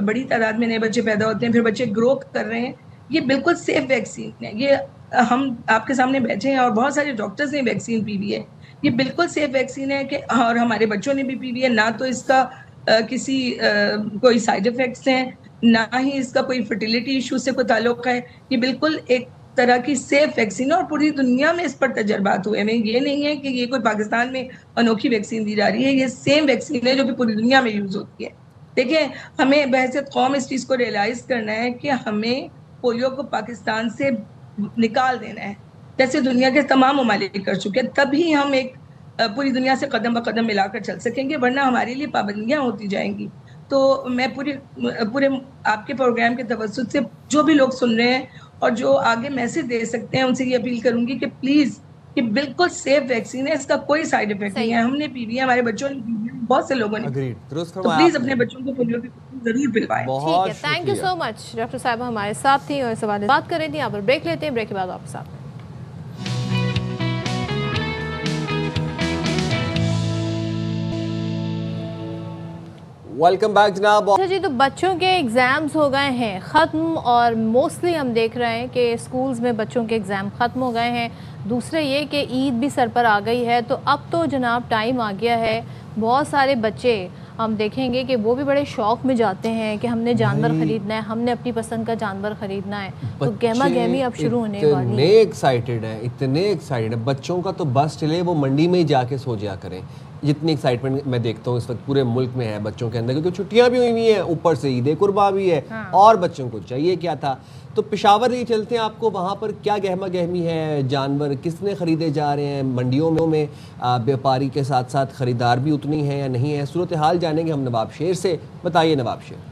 بڑی تعداد میں نئے بچے پیدا ہوتے ہیں, پھر بچے گرو کر رہے ہیں, یہ بالکل سیف ویکسین ہے. یہ ہم آپ کے سامنے بیٹھے ہیں اور بہت سارے ڈاکٹرز نے ویکسین پی ہوئی ہے. یہ بالکل سیف ویکسین ہے کہ اور ہمارے بچوں نے بھی پی ہوئی ہے. نہ تو اس کا کسی کوئی سائیڈ افیکٹس ہیں, نہ ہی اس کا کوئی فرٹیلیٹی ایشو سے کوئی تعلق ہے. یہ بالکل ایک طرح کی سیف ویکسین ہے اور پوری دنیا میں اس پر تجربات ہوئے ہیں. یہ نہیں ہے کہ یہ کوئی پاکستان میں انوکھی ویکسین دی جا رہی ہے, یہ سیم ویکسین ہے جو کہ پوری دنیا میں یوز ہوتی ہے. دیکھیں ہمیں بحیثیت قوم اس چیز کو ریئلائز کرنا ہے کہ ہمیں پولیو کو پاکستان سے نکال دینا ہے, جیسے دنیا کے تمام ممالک کر چکے ہیں. تبھی ہم ایک پوری دنیا سے قدم بقدم ملا کر چل سکیں گے, ورنہ ہمارے لیے پابندیاں ہوتی جائیں گی. تو میں پورے آپ کے پروگرام کے توسط سے جو بھی لوگ سن رہے ہیں اور جو آگے میسج دے سکتے ہیں ان سے یہ اپیل کروں گی کہ پلیز یہ بالکل سیف ویکسین ہے, اس کا کوئی سائیڈ افیکٹ نہیں ہے. ہم نے پی لی ہے, ہمارے بچوں نے پی لی ہے, بہت سے لوگوں نے. تو پلیز اپنے بچوں کو پولیو کی ضرور پلوائیں. ٹھیک ہے, thank you so much. Doctor صاحبہ ہمارے ساتھ تھیں اور اس حوالے بات کر رہی تھیں. یہاں پر بریک لیتے ہیں, بریک کے بعد آپ کے ساتھ. ویلکم بیک جناب. اچھا جی, تو بچوں کے ایگزامز ہو گئے ہیں ختم, اور موسٹلی ہم دیکھ رہے ہیں کہ اسکولز میں بچوں کے ایگزام ختم ہو گئے ہیں. دوسرے یہ کہ عید بھی سر پر آ گئی ہے, تو اب تو جناب ٹائم آ گیا ہے. بہت سارے بچے ہم دیکھیں گے کہ وہ بھی بڑے شوق میں جاتے ہیں کہ ہم نے جانور خریدنا ہے, ہم نے اپنی پسند کا جانور خریدنا ہے. تو گہما گہمی اب شروع ہونے والی ہے. اتنے ایکسائٹیڈ ہیں بچوں کا تو بس چلے وہ منڈی میں ہی جا کے سو جا کریں. جتنی ایکسائٹمنٹ میں دیکھتا ہوں اس وقت پورے ملک میں ہے بچوں کے اندر, کیونکہ چھٹیاں بھی ہوئی ہوئی ہیں, اوپر سے عید قربا بھی ہے, اور بچوں کو چاہیے کیا تھا. تو پشاور ہی چلتے ہیں, آپ کو وہاں پر کیا گہما گہمی ہے, جانور کس نے خریدے جا رہے ہیں, منڈیوں میں بیوپاری کے ساتھ ساتھ خریدار بھی اتنی ہیں یا نہیں ہے. صورتحال جانیں گے ہم نواب شیر سے. بتائیے نواب شیر.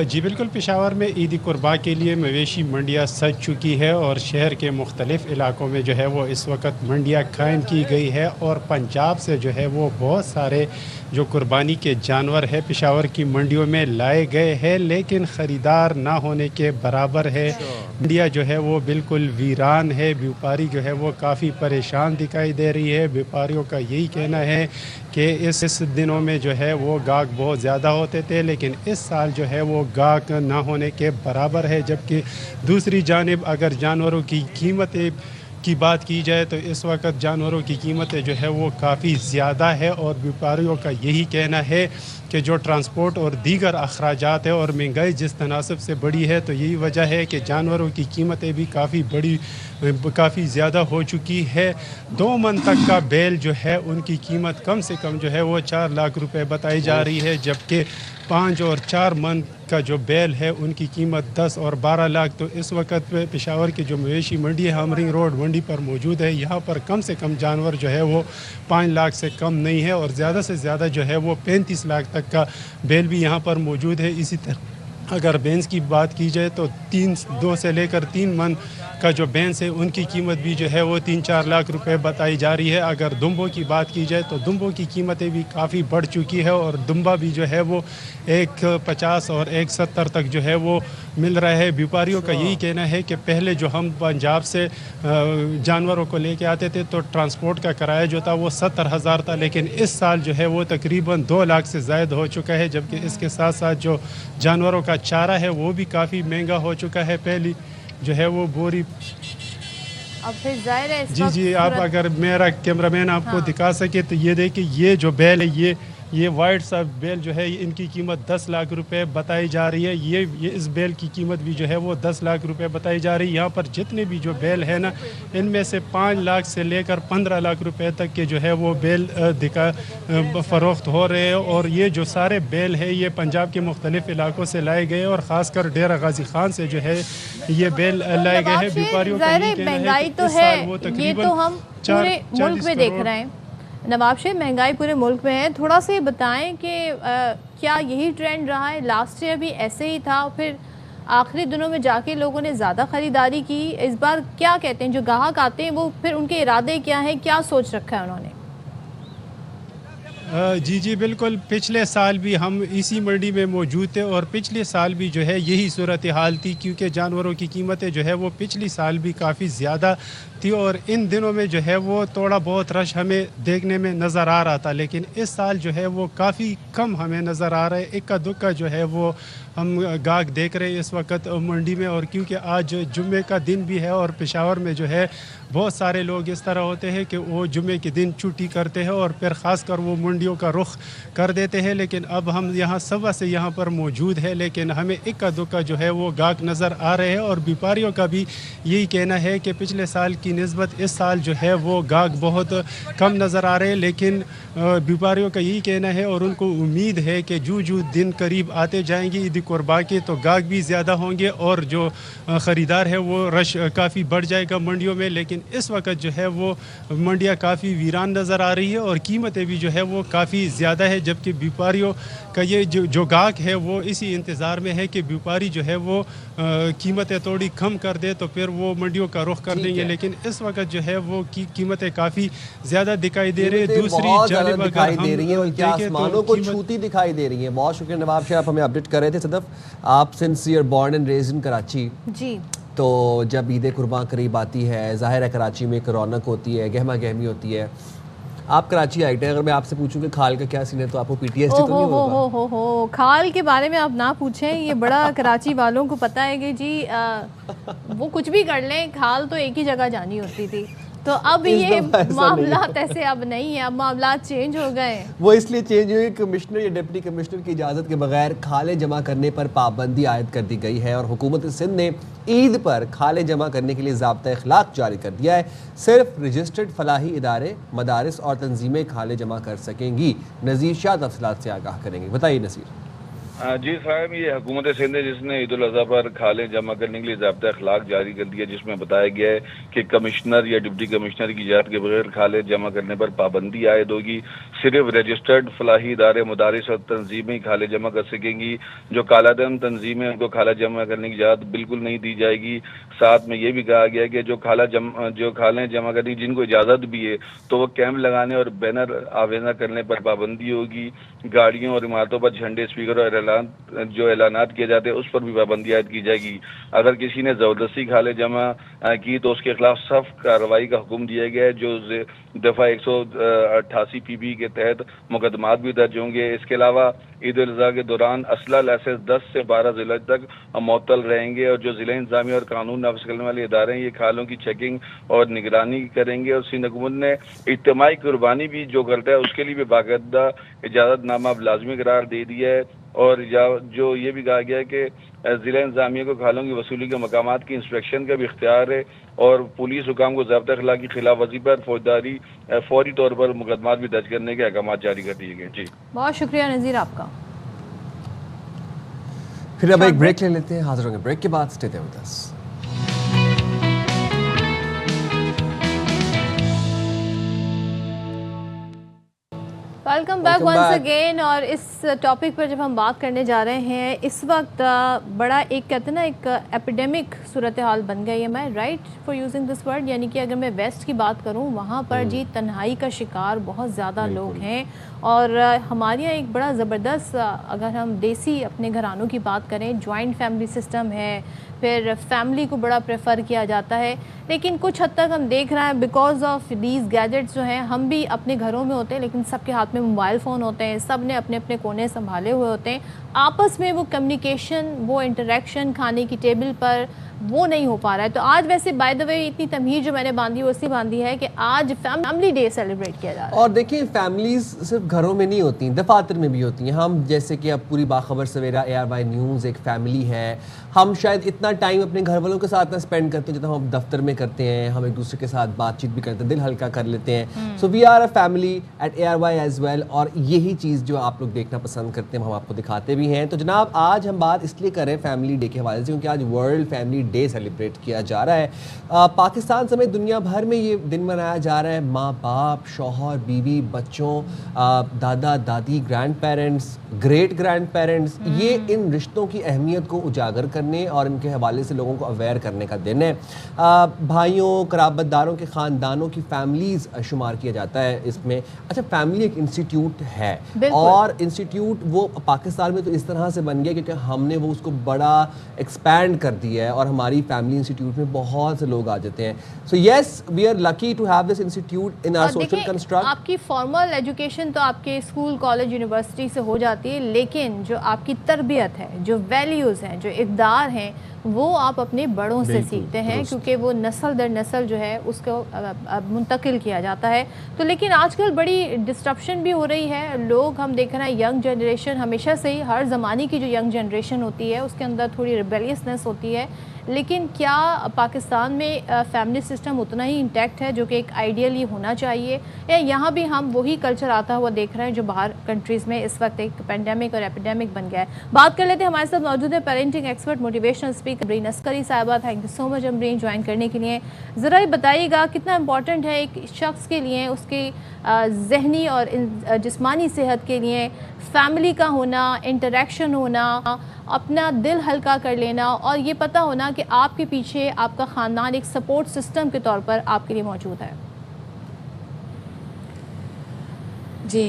جی بالکل, پشاور میں عید قربا کے لیے مویشی منڈیاں سج چکی ہے اور شہر کے مختلف علاقوں میں جو ہے وہ اس وقت منڈیاں قائم کی گئی ہے, اور پنجاب سے جو ہے وہ بہت سارے جو قربانی کے جانور ہے پشاور کی منڈیوں میں لائے گئے ہیں, لیکن خریدار نہ ہونے کے برابر ہے. منڈیا جو ہے وہ بالکل ویران ہے. بیوپاری جو ہے وہ کافی پریشان دکھائی دے رہی ہے. بیوپاریوں کا یہی کہنا ہے کہ اس دنوں میں جو ہے وہ گاہک بہت زیادہ ہوتے تھے, لیکن اس سال جو ہے وہ گاہک نہ ہونے کے برابر ہے. جبکہ دوسری جانب اگر جانوروں کی قیمتیں کی بات کی جائے تو اس وقت جانوروں کی قیمتیں جو ہے وہ کافی زیادہ ہے, اور بیوپاریوں کا یہی کہنا ہے کہ جو ٹرانسپورٹ اور دیگر اخراجات ہے اور مہنگائی جس تناسب سے بڑھی ہے, تو یہی وجہ ہے کہ جانوروں کی قیمتیں بھی کافی زیادہ ہو چکی ہے. 2 من تک کا بیل جو ہے ان کی قیمت کم سے کم جو ہے وہ 4 لاکھ روپے بتائی جا رہی ہے, جبکہ 5 اور 4 من کا جو بیل ہے ان کی قیمت 10 اور 12 لاکھ. تو اس وقت پشاور کی جو مویشی منڈی ہے ہمرنگ روڈ منڈی پر موجود ہے, یہاں پر کم سے کم جانور جو ہے وہ 5 لاکھ سے کم نہیں ہے, اور زیادہ سے زیادہ جو ہے وہ 35 لاکھ تک کا بیل بھی یہاں پر موجود ہے. اسی طرح اگر بینس کی بات کی جائے تو 2 سے لے کر 3 من کا جو بینس ہے ان کی قیمت بھی جو ہے وہ 3-4 لاکھ روپے بتائی جا رہی ہے. اگر دمبوں کی بات کی جائے تو دمبوں کی قیمتیں بھی کافی بڑھ چکی ہے, اور دمبا بھی جو ہے وہ 1.50 اور 1.70 تک جو ہے وہ مل رہا ہے. بیوپاریوں کا یہی کہنا ہے کہ پہلے جو ہم پنجاب سے جانوروں کو لے کے آتے تھے تو ٹرانسپورٹ کا کرایہ جو تھا وہ 70,000 تھا, لیکن اس سال جو ہے وہ تقریباً 2 لاکھ سے زائد ہو چکا ہے. جبکہ اس کے ساتھ ساتھ جو جانوروں کا چارہ ہے وہ بھی کافی مہنگا ہو چکا ہے. پہلی جو ہے وہ بوری اب پھر ظاہر ہے جی آپ اگر میرا کیمرہ مین آپ کو دکھا سکے تو یہ دیکھیں, یہ جو بیل ہے یہ یہ وائٹ سا بیل جو ہے ان کی قیمت 10 لاکھ روپے بتائی جا رہی ہے. یہ اس بیل کی قیمت بھی جو ہے وہ 10 لاکھ روپے بتائی جا رہی ہے. یہاں پر جتنے بھی جو بیل ہے نا ان میں سے 5 لاکھ سے لے کر 15 لاکھ روپے تک کے جو ہے وہ بیل فروخت ہو رہے ہیں. اور یہ جو سارے بیل ہے یہ پنجاب کے مختلف علاقوں سے لائے گئے اور خاص کر ڈیرہ غازی خان سے جو ہے یہ بیل لائے گئے ہیں. بیپاریوں کا یہ کہنا مہنگائی تو ہے, یہ تو ہم پورے ملک میں دیکھ رہے ہیں. نواب شیخ, مہنگائی پورے ملک میں ہے, تھوڑا سا یہ بتائیں کہ کیا یہی ٹرینڈ رہا ہے؟ لاسٹ ایئر بھی ایسے ہی تھا, پھر آخری دنوں میں جا کے لوگوں نے زیادہ خریداری کی. اس بار کیا کہتے ہیں جو گاہک آتے ہیں وہ پھر ان کے ارادے کیا ہیں, کیا سوچ رکھا ہے انہوں نے؟ جی بالکل, پچھلے سال بھی ہم اسی منڈی میں موجود تھے اور پچھلے سال بھی جو ہے یہی صورتحال تھی, کیونکہ جانوروں کی قیمتیں جو ہے وہ پچھلی سال بھی کافی زیادہ تھی اور ان دنوں میں جو ہے وہ تھوڑا بہت رش ہمیں دیکھنے میں نظر آ رہا تھا. لیکن اس سال جو ہے وہ کافی کم ہمیں نظر آ رہا ہے. اکا دکا جو ہے وہ ہم گاہک دیکھ رہے ہیں اس وقت منڈی میں. اور کیونکہ آج جمعے کا دن بھی ہے اور پشاور میں جو ہے بہت سارے لوگ اس طرح ہوتے ہیں کہ وہ جمعے کے دن چھٹی کرتے ہیں اور پھر خاص کر وہ منڈیوں کا رخ کر دیتے ہیں. لیکن اب ہم یہاں صبح سے یہاں پر موجود ہے, لیکن ہمیں اکا دکا جو ہے وہ گاہک نظر آ رہے ہیں. اور بیپاریوں کا بھی یہی کہنا ہے کہ پچھلے سال کی نسبت اس سال جو ہے وہ گاہک بہت کم نظر آ رہے ہیں. لیکن بیپاریوں کا یہی کہنا ہے اور ان کو امید ہے کہ جو دن قریب آتے جائیں گے عید قربا کے تو گاہک بھی زیادہ ہوں گے اور جو خریدار ہے وہ رش کافی بڑھ جائے گا منڈیوں میں. لیکن اس وقت جو ہے وہ منڈیاں کافی ویران نظر آ رہی ہے اور قیمتیں بھی جو ہے وہ کافی زیادہ ہے. جبکہ بیپاریوں کا یہ جو گاہک ہے وہ اسی انتظار میں ہے کہ بیپاری جو ہے وہ قیمتیں تھوڑی کم کر دے تو پھر وہ منڈیوں کا رخ کر دیں گے. لیکن اس وقت جو ہے وہ قیمتیں کافی زیادہ دکھائی دے رہی ہے. دوسری جانب دکھائی دے رہی ہیں بلکہ آسمانوں کو چھوتی دکھائی دے رہی ہیں. بہت شکریہ نواب شاہ, آپ ہمیں اپڈیٹ کر رہے تھے. صدف, آپ sincere born and raised in Karachi, جی تو جب عید قربان قریب آتی ہے ظاہر ہے کراچی میں ایک رونق ہوتی ہے, گہما گہمی ہوتی ہے. آپ کراچی آئے ہیں, اگر میں آپ سے پوچھوں کہ کھال کا کیا سین ہے تو آپ کو پی ٹی ایس ڈی تو نہیں ہوگا؟ ہو کھال کے بارے میں آپ نہ پوچھیں, یہ بڑا کراچی والوں کو پتہ ہے کہ جی وہ کچھ بھی کر لیں, کھال تو ایک ہی جگہ جانی ہوتی تھی. تو اب یہ معاملات ایسے اب نہیں ہیں, اب معاملات چینج ہو گئے ہیں. وہ اس لیے چینج ہوئے کہ کمشنر یا ڈپٹی کمشنر کی اجازت کے بغیر کھالیں جمع کرنے پر پابندی عائد کر دی گئی ہے اور حکومت سندھ نے عید پر کھالیں جمع کرنے کے لیے ضابطہ اخلاق جاری کر دیا ہے. صرف رجسٹرڈ فلاحی ادارے, مدارس اور تنظیمیں کھالیں جمع کر سکیں گی. نذیر شاہ تفصیلات سے آگاہ کریں گے, بتائیے نذیر. جی صاحب, یہ حکومت سندھ ہے جس نے عید الاضحیٰ پر کھالیں جمع کرنے کے لیے ضابطہ اخلاق جاری کر دیا, جس میں بتایا گیا ہے کہ کمشنر یا ڈپٹی کمشنر کی اجازت کے بغیر کھالیں جمع کرنے پر پابندی عائد ہوگی. صرف رجسٹرڈ فلاحی ادارے, مدارس اور تنظیمیں کھالیں جمع کر سکیں گی. جو کالا دھن تنظیمیں ان کو کھالہ جمع کرنے کی اجازت بالکل نہیں دی جائے گی. ساتھ میں یہ بھی کہا گیا کہ جو کھالیں جمع کرنے جن کو اجازت بھی ہے تو وہ کیمپ لگانے اور بینر آویزاں کرنے پر پابندی ہوگی. گاڑیوں اور عمارتوں پر جھنڈے, اسپیکر اور جو اعلانات کیے جاتے ہیں اس پر بھی پابندی عائد کی جائے گی. اگر کسی نے زبردستی کھالیں جمع کی تو اس کے خلاف سخت کارروائی کا حکم دیا گیا ہے, جو دفعہ 188 PB کے تحت مقدمات بھی درج ہوں گے. اس کے علاوہ عید الاضحیٰ کے دوران اسلحہ لائسنس 10 سے 12 ضلع تک معطل رہیں گے اور جو ضلع انتظامیہ اور قانون نافذ کرنے والے ادارے ہیں یہ کھالوں کی چیکنگ اور نگرانی کریں گے. اور سندھ حکومت نے اجتماعی قربانی بھی جو کرتا ہے اس کے لیے بھی باقاعدہ اجازت نامہ اب لازمی قرار دے دیا ہے. اور جو یہ بھی کہا گیا ہے کہ ضلع انتظامیہ کو کھالوں کی وصولی کے مقامات کی انسپیکشن کا بھی اختیار ہے اور پولیس حکام کو ضابطہ اخلاق کی خلاف ورزی پر فوری طور پر مقدمات بھی درج کرنے کے احکامات جاری کر دیے گئے. جی بہت شکریہ نذیر آپ کا. پھر اب ایک بریک لے لیتے ہیں, حاضر ہوں گے بریک کے بعد. Stay there with us. Welcome back once again. اور اس ٹاپک پر جب ہم بات کرنے جا رہے ہیں, اس وقت بڑا ایک کہتے ہیں نا ایک ایپیڈیمک صورتحال بن گئی ہے. میں right for using this word, یعنی کہ اگر میں ویسٹ کی بات کروں وہاں پر جی تنہائی کا شکار بہت زیادہ لوگ ہیں. اور ہمارے یہاں ایک بڑا زبردست, اگر ہم دیسی اپنے گھرانوں کی بات کریں, جوائنٹ فیملی سسٹم ہے, پھر فیملی کو بڑا پریفر کیا جاتا ہے. لیکن کچھ حد تک ہم دیکھ رہے ہیں بیکاز آف دیز گیجٹس جو ہیں, ہم بھی اپنے گھروں میں ہوتے ہیں لیکن سب کے ہاتھ میں موبائل فون ہوتے ہیں, سب نے اپنے اپنے کونے سنبھالے ہوئے ہوتے ہیں. آپس میں وہ کمیونیکیشن، وہ انٹریکشن کھانے کی ٹیبل پر وہ نہیں ہو پا رہا ہے. تو آج ویسے بائی دا وے اتنی تمہید جو میں نے باندھی وہ اسی باندھی ہے کہ آج فیملی ڈے سیلیبریٹ کیا جا رہا ہے. اور دیکھیں فیملیز صرف گھروں میں نہیں ہوتی ہیں، دفاتر میں بھی ہوتی ہیں. ہم جیسے کہ اب پوری باخبر سویرا ARY نیوز ایک فیملی ہے. ہم شاید اتنا ٹائم اپنے گھر والوں کے ساتھ نہ اسپینڈ کرتے ہیں جتنا ہم دفتر میں کرتے ہیں. ہم ایک دوسرے کے ساتھ بات چیت بھی کرتے ہیں، دل ہلکا کر لیتے ہیں. So we are a family at ARY as well. اور یہی چیز جو آپ لوگ دیکھنا پسند کرتے ہیں ہم آپ کو دکھاتے بھی ہیں. تو جناب آج ہم بات اس لیے کر رہے ہیں فیملی ڈے کے حوالے سے کیونکہ آج ورلڈ فیملی ڈے سیلیبریٹ کیا جا رہا ہے. پاکستان سمیت دنیا بھر میں یہ دن منایا جا رہا ہے. ماں باپ، شوہر بیوی، بچوں، دادا دادی، grand parents, great grand parents, یہ ان رشتوں کی اہمیت کو اجاگر کرنے اور ان کے حوالے سے لوگوں کو اویئر کرنے کا دن ہے. بھائیوں، قرابت داروں کے خاندانوں کی فیملیز شمار کیا جاتا ہے اس میں. اچھا فیملی ایک انسٹیٹیوٹ ہے اور انسٹیٹیوٹ وہ پاکستان میں تو اس طرح سے بن گیا کیونکہ ہم نے وہ اس کو بڑا ایکسپینڈ کر دیا ہے اور ہماری فیملی انسٹیٹیوٹ میں بہت سے لوگ آ جاتے ہیں. So yes we are lucky to have this institute in our social construct. آپ کی فارمل ایجوکیشن تو آپ کے اسکول، کالج، یونیورسٹی سے ہو جاتی ہے، لیکن جو آپ کی تربیت ہے، جو ویلیوز ہیں، جو اقدار ہیں، وہ آپ اپنے بڑوں سے سیکھتے ہیں کیونکہ وہ نسل در نسل جو ہے اس کو منتقل کیا جاتا ہے. تو لیکن آج کل بڑی ڈسٹرپشن بھی ہو رہی ہے. لوگ ہم دیکھ رہے ہیں ینگ جنریشن ہمیشہ سے ہی ہر زمانے کی جو ینگ جنریشن ہوتی ہے اس کے اندر تھوڑی ریبیلیسنس ہوتی ہے. لیکن کیا پاکستان میں فیملی سسٹم اتنا ہی انٹیکٹ ہے جو کہ ایک آئیڈیلی ہونا چاہیے، یا یہاں بھی ہم وہی کلچر آتا ہوا دیکھ رہے ہیں جو باہر کنٹریز میں اس وقت ایک پینڈیمک اور ایپیڈیمک بن گیا ہے؟ بات کر لیتے ہیں. ہمارے ساتھ موجود ہے پیرنٹنگ ایکسپرٹ، موٹیویشنل اسپیکر امرین عسکری صاحبہ. Thank you so much Amreen join کرنے کے لیے. ذرا یہ بتائیے گا کتنا امپورٹنٹ ہے ایک شخص کے لیے اس کی ذہنی اور جسمانی صحت کے لیے فیملی کا ہونا، انٹریکشن ہونا، اپنا دل ہلکا کر لینا اور یہ پتہ ہونا کہ آپ کے پیچھے آپ کا خاندان ایک سپورٹ سسٹم کے طور پر آپ کے لیے موجود ہے. جی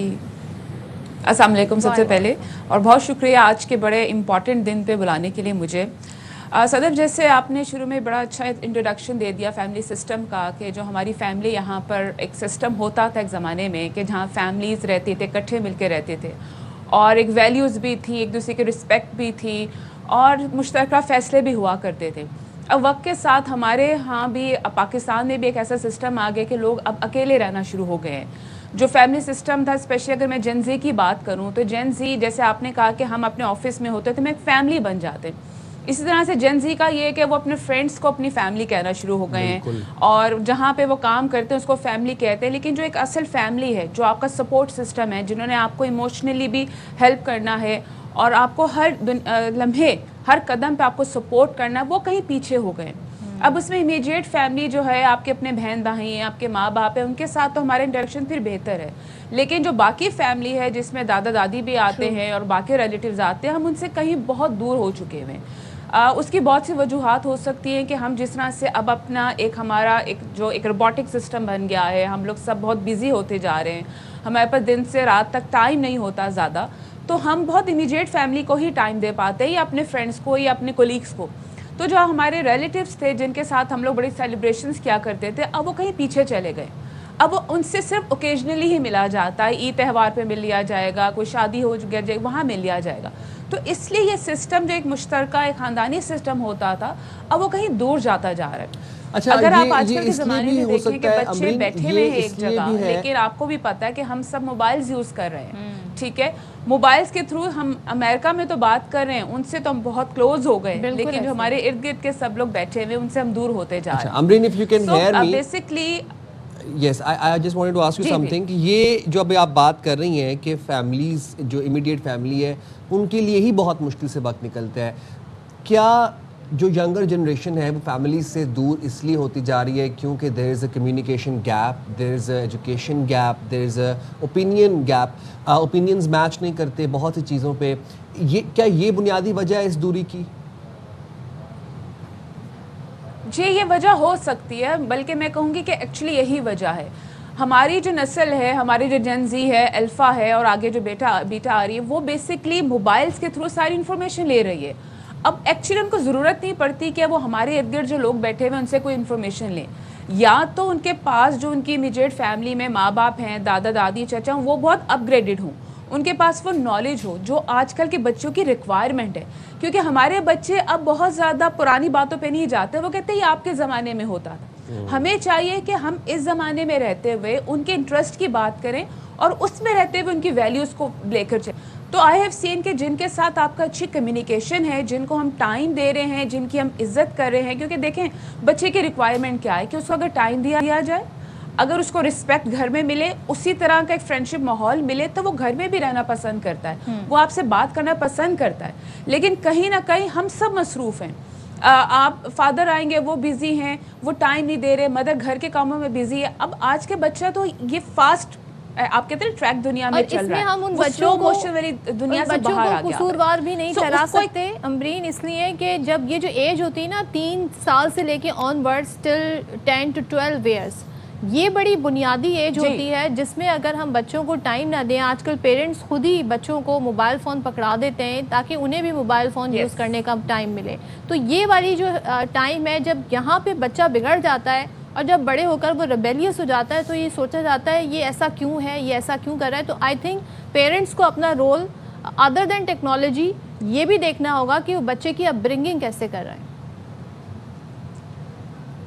السلام علیکم سب سے پہلے، اور بہت شکریہ آج کے بڑے امپورٹنٹ دن پہ بلانے کے لیے مجھے. صدر جیسے آپ نے شروع میں بڑا اچھا انٹروڈکشن دے دیا فیملی سسٹم کا کہ جو ہماری فیملی یہاں پر ایک سسٹم ہوتا تھا ایک زمانے میں کہ جہاں فیملیز رہتی تھے، اکٹھے مل کے رہتے تھے اور ایک ویلیوز بھی تھی، ایک دوسرے کی رسپیکٹ بھی تھی اور مشترکہ فیصلے بھی ہوا کرتے تھے. اب وقت کے ساتھ ہمارے ہاں بھی پاکستان میں بھی ایک ایسا سسٹم آ گیا کہ لوگ اب اکیلے رہنا شروع ہو گئے ہیں. جو فیملی سسٹم تھا، اسپیشلی اگر میں جین زی کی بات کروں تو جین زی جیسے آپ نے کہا کہ ہم اپنے آفس میں ہوتے تھے میں ایک فیملی بن جاتے. اسی طرح سے جین زی کا یہ ہے کہ وہ اپنے فرینڈس کو اپنی فیملی کہنا شروع ہو گئے ہیں اور جہاں پہ وہ کام کرتے ہیں اس کو فیملی کہتے ہیں. لیکن جو ایک اصل فیملی ہے، جو آپ کا سپورٹ سسٹم ہے، جنہوں نے آپ کو ایموشنلی بھی ہیلپ کرنا ہے اور آپ کو ہر لمحے ہر قدم پہ آپ کو سپورٹ کرنا ہے، وہ کہیں پیچھے ہو گئے. اب اس میں امیجیٹ فیملی جو ہے آپ کے اپنے بہن بھائی ہیں، آپ کے ماں باپ ہیں، ان کے ساتھ تو ہمارا انٹریکشن پھر بہتر ہے. لیکن جو باقی فیملی ہے جس میں دادا دادی بھی آتے ہیں اور باقی ریلیٹیوز آتے ہیں، ہم ان سے کہیں بہت دور ہو چکے ہوئے ہیں. اس کی بہت سی وجوہات ہو سکتی ہیں کہ ہم جس طرح سے اب اپنا ہمارا ایک روبوٹک سسٹم بن گیا ہے، ہم لوگ سب بہت بیزی ہوتے جا رہے ہیں، ہمارے پاس دن سے رات تک ٹائم نہیں ہوتا زیادہ، تو ہم بہت امیجیٹ فیملی کو ہی ٹائم دے پاتے ہیں یا اپنے فرینڈس کو یا اپنے کولیگس کو. تو جو ہمارے ریلیٹیوز تھے جن کے ساتھ ہم لوگ بڑی سیلیبریشنز کیا کرتے تھے، اب وہ کہیں پیچھے چلے گئے. اب ان سے صرف اوکیجنلی ہی ملا جاتا ہے، عید تہوار پہ مل لیا جائے گا، کوئی شادی ہو جائے وہاں مل لیا جائے گا. تو اس لیے یہ سسٹم جو ایک مشترکہ ایک خاندانی سسٹم ہوتا تھا اب وہ کہیں دور جاتا جا رہا ہے. اگر آپ آج کل کے زمانے میں دیکھیں کہ بچے بیٹھے ہوئے ہیں ایک جگہ، لیکن آپ کو بھی پتہ ہے کہ ہم سب موبائلز یوز کر رہے ہیں. ٹھیک ہے، موبائلز کے تھرو ہم امریکہ میں تو بات کر رہے ہیں، ان سے تو ہم بہت کلوز ہو گئے، لیکن جو ہمارے ارد گرد کے سب لوگ بیٹھے ہوئے ان سے ہم دور ہوتے جا رہے ہیں. امرین if you can hear me basically yes I just wanted to ask you something کہ یہ جو ابھی آپ بات کر رہی ہیں کہ فیملیز جو امیڈیٹ فیملی ہے ان کے لیے ہی بہت مشکل سے وقت نکلتا ہے، کیا جو ینگر جنریشن ہے وہ فیملیز سے دور اس لیے ہوتی جا رہی ہے کیونکہ there is a communication gap, there is a education gap, there is a opinion gap, opinions match نہیں کرتے بہت سی چیزوں پہ، کیا یہ بنیادی وجہ ہے اس دوری کی؟ جی یہ وجہ ہو سکتی ہے، بلکہ میں کہوں گی کہ ایکچولی یہی وجہ ہے. ہماری جو نسل ہے، ہماری جو جین زی ہے، الفا ہے اور آگے جو بیٹا آ رہی ہے، وہ بیسکلی موبائلز کے تھرو ساری انفارمیشن لے رہی ہے. اب ایکچولی ان کو ضرورت نہیں پڑتی کہ وہ ہمارے ارد گرد جو لوگ بیٹھے ہوئے ان سے کوئی انفارمیشن لیں، یا تو ان کے پاس جو ان کی امیجیٹ فیملی میں ماں باپ ہیں، دادا دادی چچا، وہ بہت اپ گریڈڈ ہوں، ان کے پاس وہ نالج ہو جو آج کل کے بچوں کی ریکوائرمنٹ ہے. کیونکہ ہمارے بچے اب بہت زیادہ پرانی باتوں پہ نہیں جاتے, وہ کہتے ہیں یہ آپ کے زمانے میں ہوتا تھا. ہمیں چاہیے کہ ہم اس زمانے میں رہتے ہوئے ان کے انٹرسٹ کی بات کریں اور اس میں رہتے ہوئے ان کی ویلیوز کو لے کر چلیں. تو آئی ہیو سین کہ جن کے ساتھ آپ کا اچھی کمیونیکیشن ہے, جن کو ہم ٹائم دے رہے ہیں, جن کی ہم عزت کر رہے ہیں, کیونکہ دیکھیں بچے کی ریکوائرمنٹ کیا ہے کہ اس کو اگر ٹائم دیا جائے, اگر اس کو رسپیکٹ گھر میں ملے, اسی طرح کا ایک فرینڈشپ ماحول ملے, تو وہ گھر میں بھی رہنا پسند کرتا ہے, وہ آپ سے بات کرنا پسند کرتا ہے. لیکن کہیں نہ کہیں ہم سب مصروف ہیں. آپ فادر آئیں گے, وہ بیزی ہیں, وہ ٹائم نہیں دے رہے, مدر گھر کے کاموں میں بیزی ہے. اب آج کے بچہ تو یہ فاسٹ آپ کہتے ہیں ٹریک دنیا میں چل رہا ہے, ہم ان بچوں کو دنیا سے باہر آ گیا. قصوروار بھی نہیں ٹھہرا سکتے امبرین, اس لیے کہ جب یہ جو ایج ہوتی ہے نا 3 سال سے لے کے آن ورڈ ٹل 10 to 12 ایئرس, یہ بڑی بنیادی ایج ہوتی ہے جس میں اگر ہم بچوں کو ٹائم نہ دیں. آج کل پیرنٹس خود ہی بچوں کو موبائل فون پکڑا دیتے ہیں تاکہ انہیں بھی موبائل فون یوز کرنے کا ٹائم ملے. تو یہ والی جو ٹائم ہے جب یہاں پہ بچہ بگڑ جاتا ہے اور جب بڑے ہو کر وہ ریبیلیس ہو جاتا ہے, تو یہ سوچا جاتا ہے یہ ایسا کیوں ہے, یہ ایسا کیوں کر رہا ہے. تو آئی تھنک پیرنٹس کو اپنا رول ادر دین ٹیکنالوجی یہ بھی دیکھنا ہوگا کہ وہ بچے کی اپ برنگنگ کیسے کر رہے ہیں.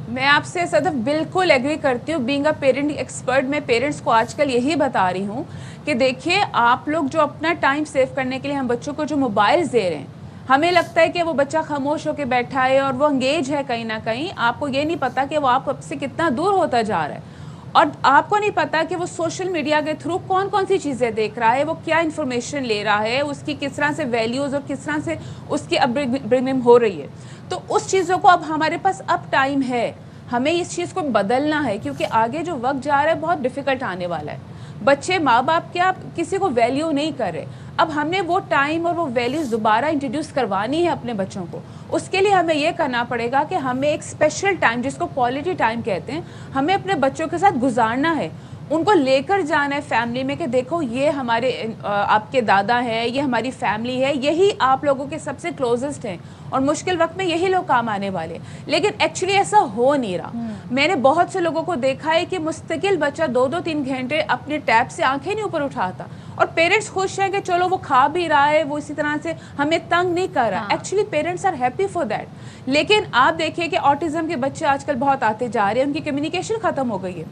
میں آپ سے صدف بالکل ایگری کرتی ہوں. بینگ اے پیرنٹ ایکسپرٹ, میں پیرنٹس کو آج کل یہی بتا رہی ہوں کہ دیکھیے آپ لوگ جو اپنا ٹائم سیو کرنے کے لیے ہم بچوں کو جو موبائلز دے رہے ہیں, ہمیں لگتا ہے کہ وہ بچہ خاموش ہو کے بیٹھا ہے اور وہ انگیج ہے کہیں نہ کہیں. آپ کو یہ نہیں پتا کہ وہ آپ سے کتنا دور ہوتا جا رہا ہے, اور آپ کو نہیں پتا کہ وہ سوشل میڈیا کے تھرو کون کون سی چیزیں دیکھ رہا ہے, وہ کیا انفارمیشن لے رہا ہے, اس کی کس طرح سے ویلیوز اور کس طرح سے اس کی اپ برنگنگ ہو رہی ہے. تو اس چیزوں کو اب ہمارے پاس اب ٹائم ہے, ہمیں اس چیز کو بدلنا ہے, کیونکہ آگے جو وقت جا رہا ہے بہت ڈیفیکلٹ آنے والا ہے. بچے ماں باپ کیا کسی کو ویلیو نہیں کر رہے. اب ہم نے وہ ٹائم اور وہ ویلیوز دوبارہ انٹروڈیوس کروانی ہے اپنے بچوں کو. اس کے لیے ہمیں یہ کرنا پڑے گا کہ ہمیں ایک اسپیشل ٹائم, جس کو کوالٹی ٹائم کہتے ہیں, ہمیں اپنے بچوں کے ساتھ گزارنا ہے. ان کو لے کر جانا ہے فیملی میں کہ دیکھو یہ ہمارے آپ کے دادا ہیں, یہ ہماری فیملی ہے, یہی آپ لوگوں کے سب سے کلوزسٹ ہیں اور مشکل وقت میں یہی لوگ کام آنے والے. لیکن ایکچولی ایسا ہو نہیں رہا. میں نے بہت سے لوگوں کو دیکھا ہے کہ مستقل بچہ 2-3 گھنٹے اپنے ٹیب سے آنکھیں نہیں اوپر اٹھاتا, اور پیرنٹس خوش ہیں کہ چلو وہ کھا بھی رہا ہے, وہ اسی طرح سے ہمیں تنگ نہیں کر رہا. Actually parents are happy for that. لیکن آپ دیکھیے کہ آٹزم کے بچے آج کل بہت آتے جا رہے ہیں, ان کی کمیونیکیشن ختم ہو گئی ہے,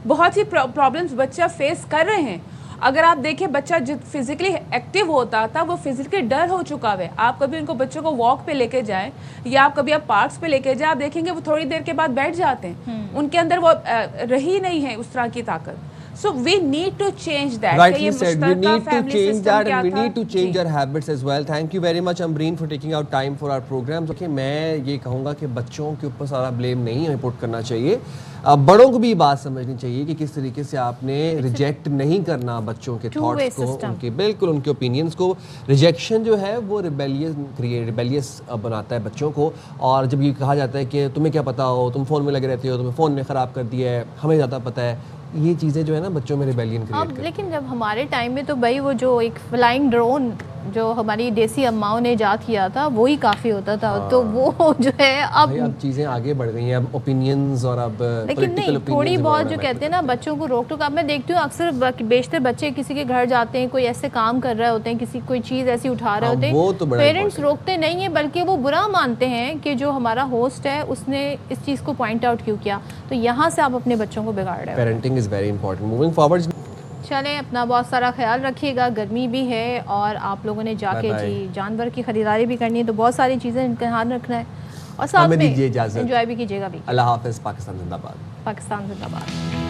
بہت سی پرابلمس بچہ فیس کر رہے ہیں. اگر آپ دیکھیں بچہ جو فزیکلی ایکٹیو ہوتا تھا وہ فزیکلی ڈر ہو چکا ہے. آپ کبھی ان کو بچوں کو واک پہ لے کے جائیں یا آپ کبھی آپ پارکس پہ لے کے جائیں, آپ دیکھیں گے وہ تھوڑی دیر کے بعد بیٹھ جاتے ہیں, ان کے اندر وہ رہی نہیں ہے اس طرح کی طاقت. So we need to change that. Rightly said, we need to change that and we need to change our habits as well. Thank you very much Ambreen for taking out time for our program. Okay, میں یہ کہوں گا کہ بچوں کے اوپر سارا blame نہیں ہمیں پٹ کرنا چاہیے, بڑوں کو بھی یہ بات سمجھنی چاہیے کہ کس طریقے سے آپ نے ریجیکٹ نہیں کرنا بچوں کے تھاٹس کو, ان کے بالکل ان کے اوپینینس کو. ریجیکشن جو ہے وہ ریبیلیس بناتا ہے بچوں کو, اور جب یہ کہا جاتا ہے کہ تمہیں کیا پتا ہو, تم فون میں لگے رہتے ہو, تمہیں فون نے خراب کر دیا ہے, ہمیں زیادہ پتہ ہے, یہ چیزیں جو ہے نا بچوں میں ریبیلین کریٹ کرتی ہیں. لیکن جب ہمارے ٹائم میں تو بھائی وہ جو ایک فلائنگ ڈرون جو ہماری دیسی اماؤں نے ایجاد کیا تھا وہی کافی ہوتا تھا. تو وہ جو ہے اب چیزیں آگے بڑھ گئی ہیں, اب اوپینینز اور اب لیکن نہیں تھوڑی بہت جو کہتے ہیں نا بچوں کو روک ٹوک. اب میں دیکھتی ہوں اکثر بیشتر بچے کسی کے گھر جاتے ہیں, کوئی ایسے کام کر رہے ہوتے ہیں, کسی کوئی چیز ایسی اٹھا رہے ہوتے ہیں, پیرنٹس روکتے نہیں ہیں بلکہ وہ برا مانتے ہیں کہ جو ہمارا ہوسٹ ہے اس نے اس چیز کو پوائنٹ آؤٹ کیوں کیا. تو یہاں سے آپ اپنے بچوں کو بگاڑ رہے ہیں. Parenting is very important. Moving forward, چلیں اپنا بہت سارا خیال رکھیے گا, گرمی بھی ہے اور آپ لوگوں نے جا کے جی جانور کی خریداری بھی کرنی ہے, تو بہت ساری چیزیں دھیان رکھنا ہے, اور ساتھ میں انجوائے بھی کیجیے گا. اللہ حافظ. پاکستان زندہ باد. پاکستان زندہ باد.